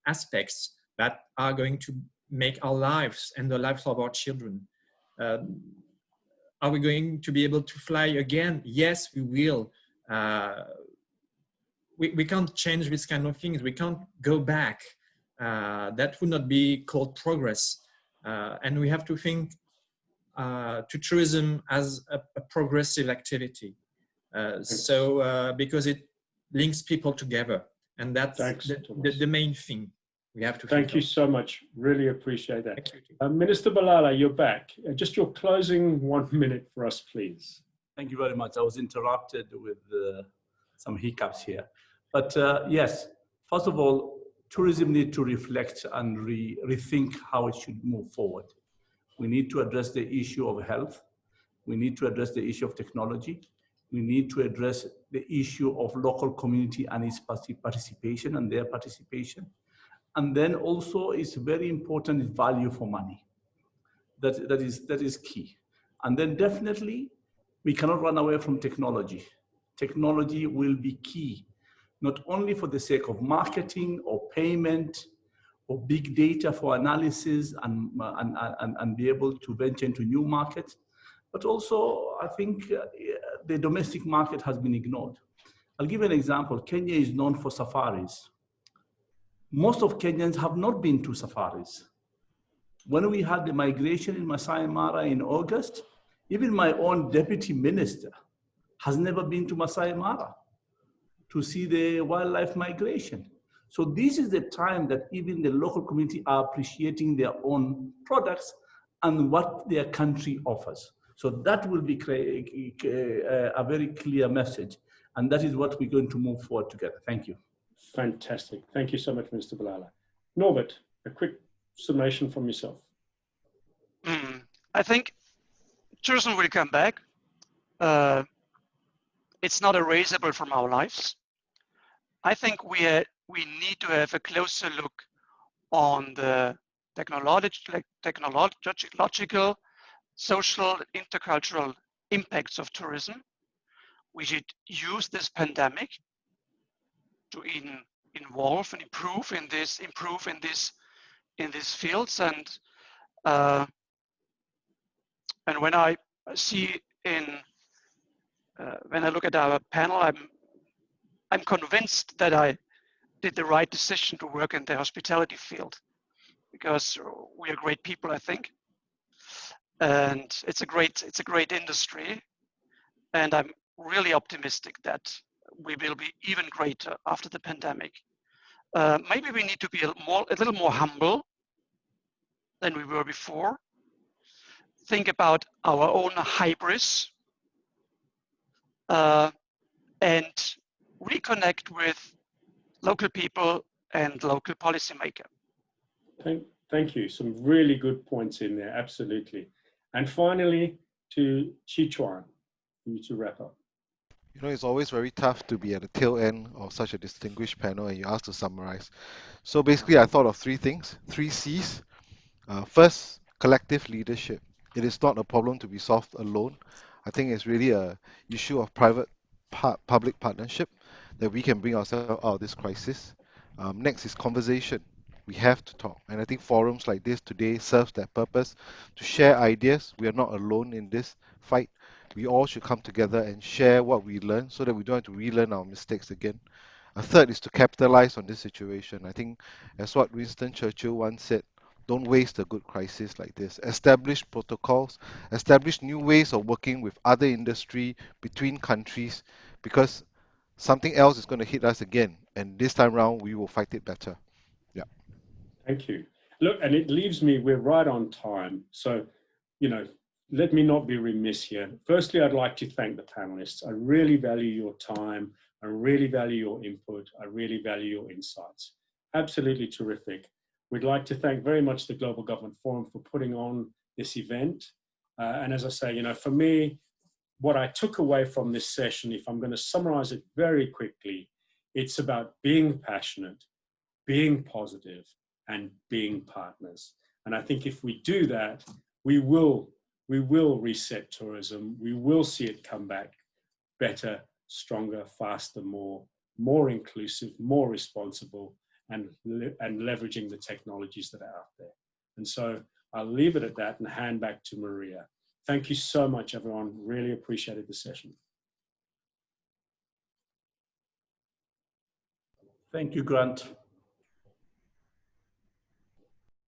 aspects that are going to make our lives and the lives of our children. Are we going to be able to fly again? Yes, we will. We can't change this kind of things. We can't go back. That would not be called progress. And we have to think to tourism as a progressive activity. Because it links people together. And that's the main thing we have to think Thank you of. so much. Really appreciate that. Minister Balala, you're back. Just your closing 1 minute for us, please. Thank you very much. I was interrupted with some hiccups here. But yes, first of all, tourism needs to reflect and rethink how it should move forward. We need to address the issue of health. We need to address the issue of technology. We need to address the issue of local community and its participation and their participation. And then also it's very important value for money. That is key. And then definitely we cannot run away from technology. Technology will be key, not only for the sake of marketing or payment or big data for analysis and be able to venture into new markets, but also I think the domestic market has been ignored. I'll give you an example. Kenya is known for safaris. Most of Kenyans have not been to safaris. When we had the migration in Masai Mara in August, even my own deputy minister has never been to Masai Mara to see the wildlife migration. So this is the time that even the local community are appreciating their own products and what their country offers. So that will be a very clear message. And that is what we're going to move forward together. Thank you. Fantastic. Thank you so much, Mr. Balala. Norbert, a quick summation from yourself. I think tourism will come back. It's not erasable from our lives. I think we need to have a closer look on the technological, social, intercultural impacts of tourism. We should use this pandemic to involve and improve in these fields. And when I see when I look at our panel, I'm convinced that I did the right decision to work in the hospitality field, because we are great people, I think, and it's a great industry, and I'm really optimistic that we will be even greater after the pandemic. Maybe we need to be a little more humble than we were before. Think about our own hybris, and reconnect with local people and local policymakers. Thank you. Some really good points in there, absolutely. And finally, to Chichuan, for you to wrap up. You know, it's always very tough to be at the tail end of such a distinguished panel and you ask to summarize. So basically, I thought of three things, 3 C's. First, collective leadership. It is not a problem to be solved alone. I think it's really an issue of public partnership that we can bring ourselves out of this crisis. Next is conversation. We have to talk. And I think forums like this today serves that purpose, to share ideas. We are not alone in this fight. We all should come together and share what we learn so that we don't have to relearn our mistakes again. A third is to capitalize on this situation. I think, as what Winston Churchill once said, don't waste a good crisis like this. Establish protocols, establish new ways of working with other industry, between countries, because something else is going to hit us again. And this time around, we will fight it better. Yeah. Thank you. Look, and it leaves me, we're right on time. So, let me not be remiss here. Firstly, I'd like to thank the panelists. I really value your time, I really value your input. I really value your insights. Absolutely terrific. We'd like to thank very much the Global Government Forum for putting on this event. And as I say, you know, for me, what I took away from this session, if I'm going to summarize it very quickly, it's about being passionate, being positive, and being partners. And I think if we do that, we will reset tourism. We will see it come back better, stronger, faster, more inclusive, more responsible, and leveraging the technologies that are out there. And so I'll leave it at that and hand back to Maria. Thank you so much, everyone. Really appreciated the session. Thank you, Grant.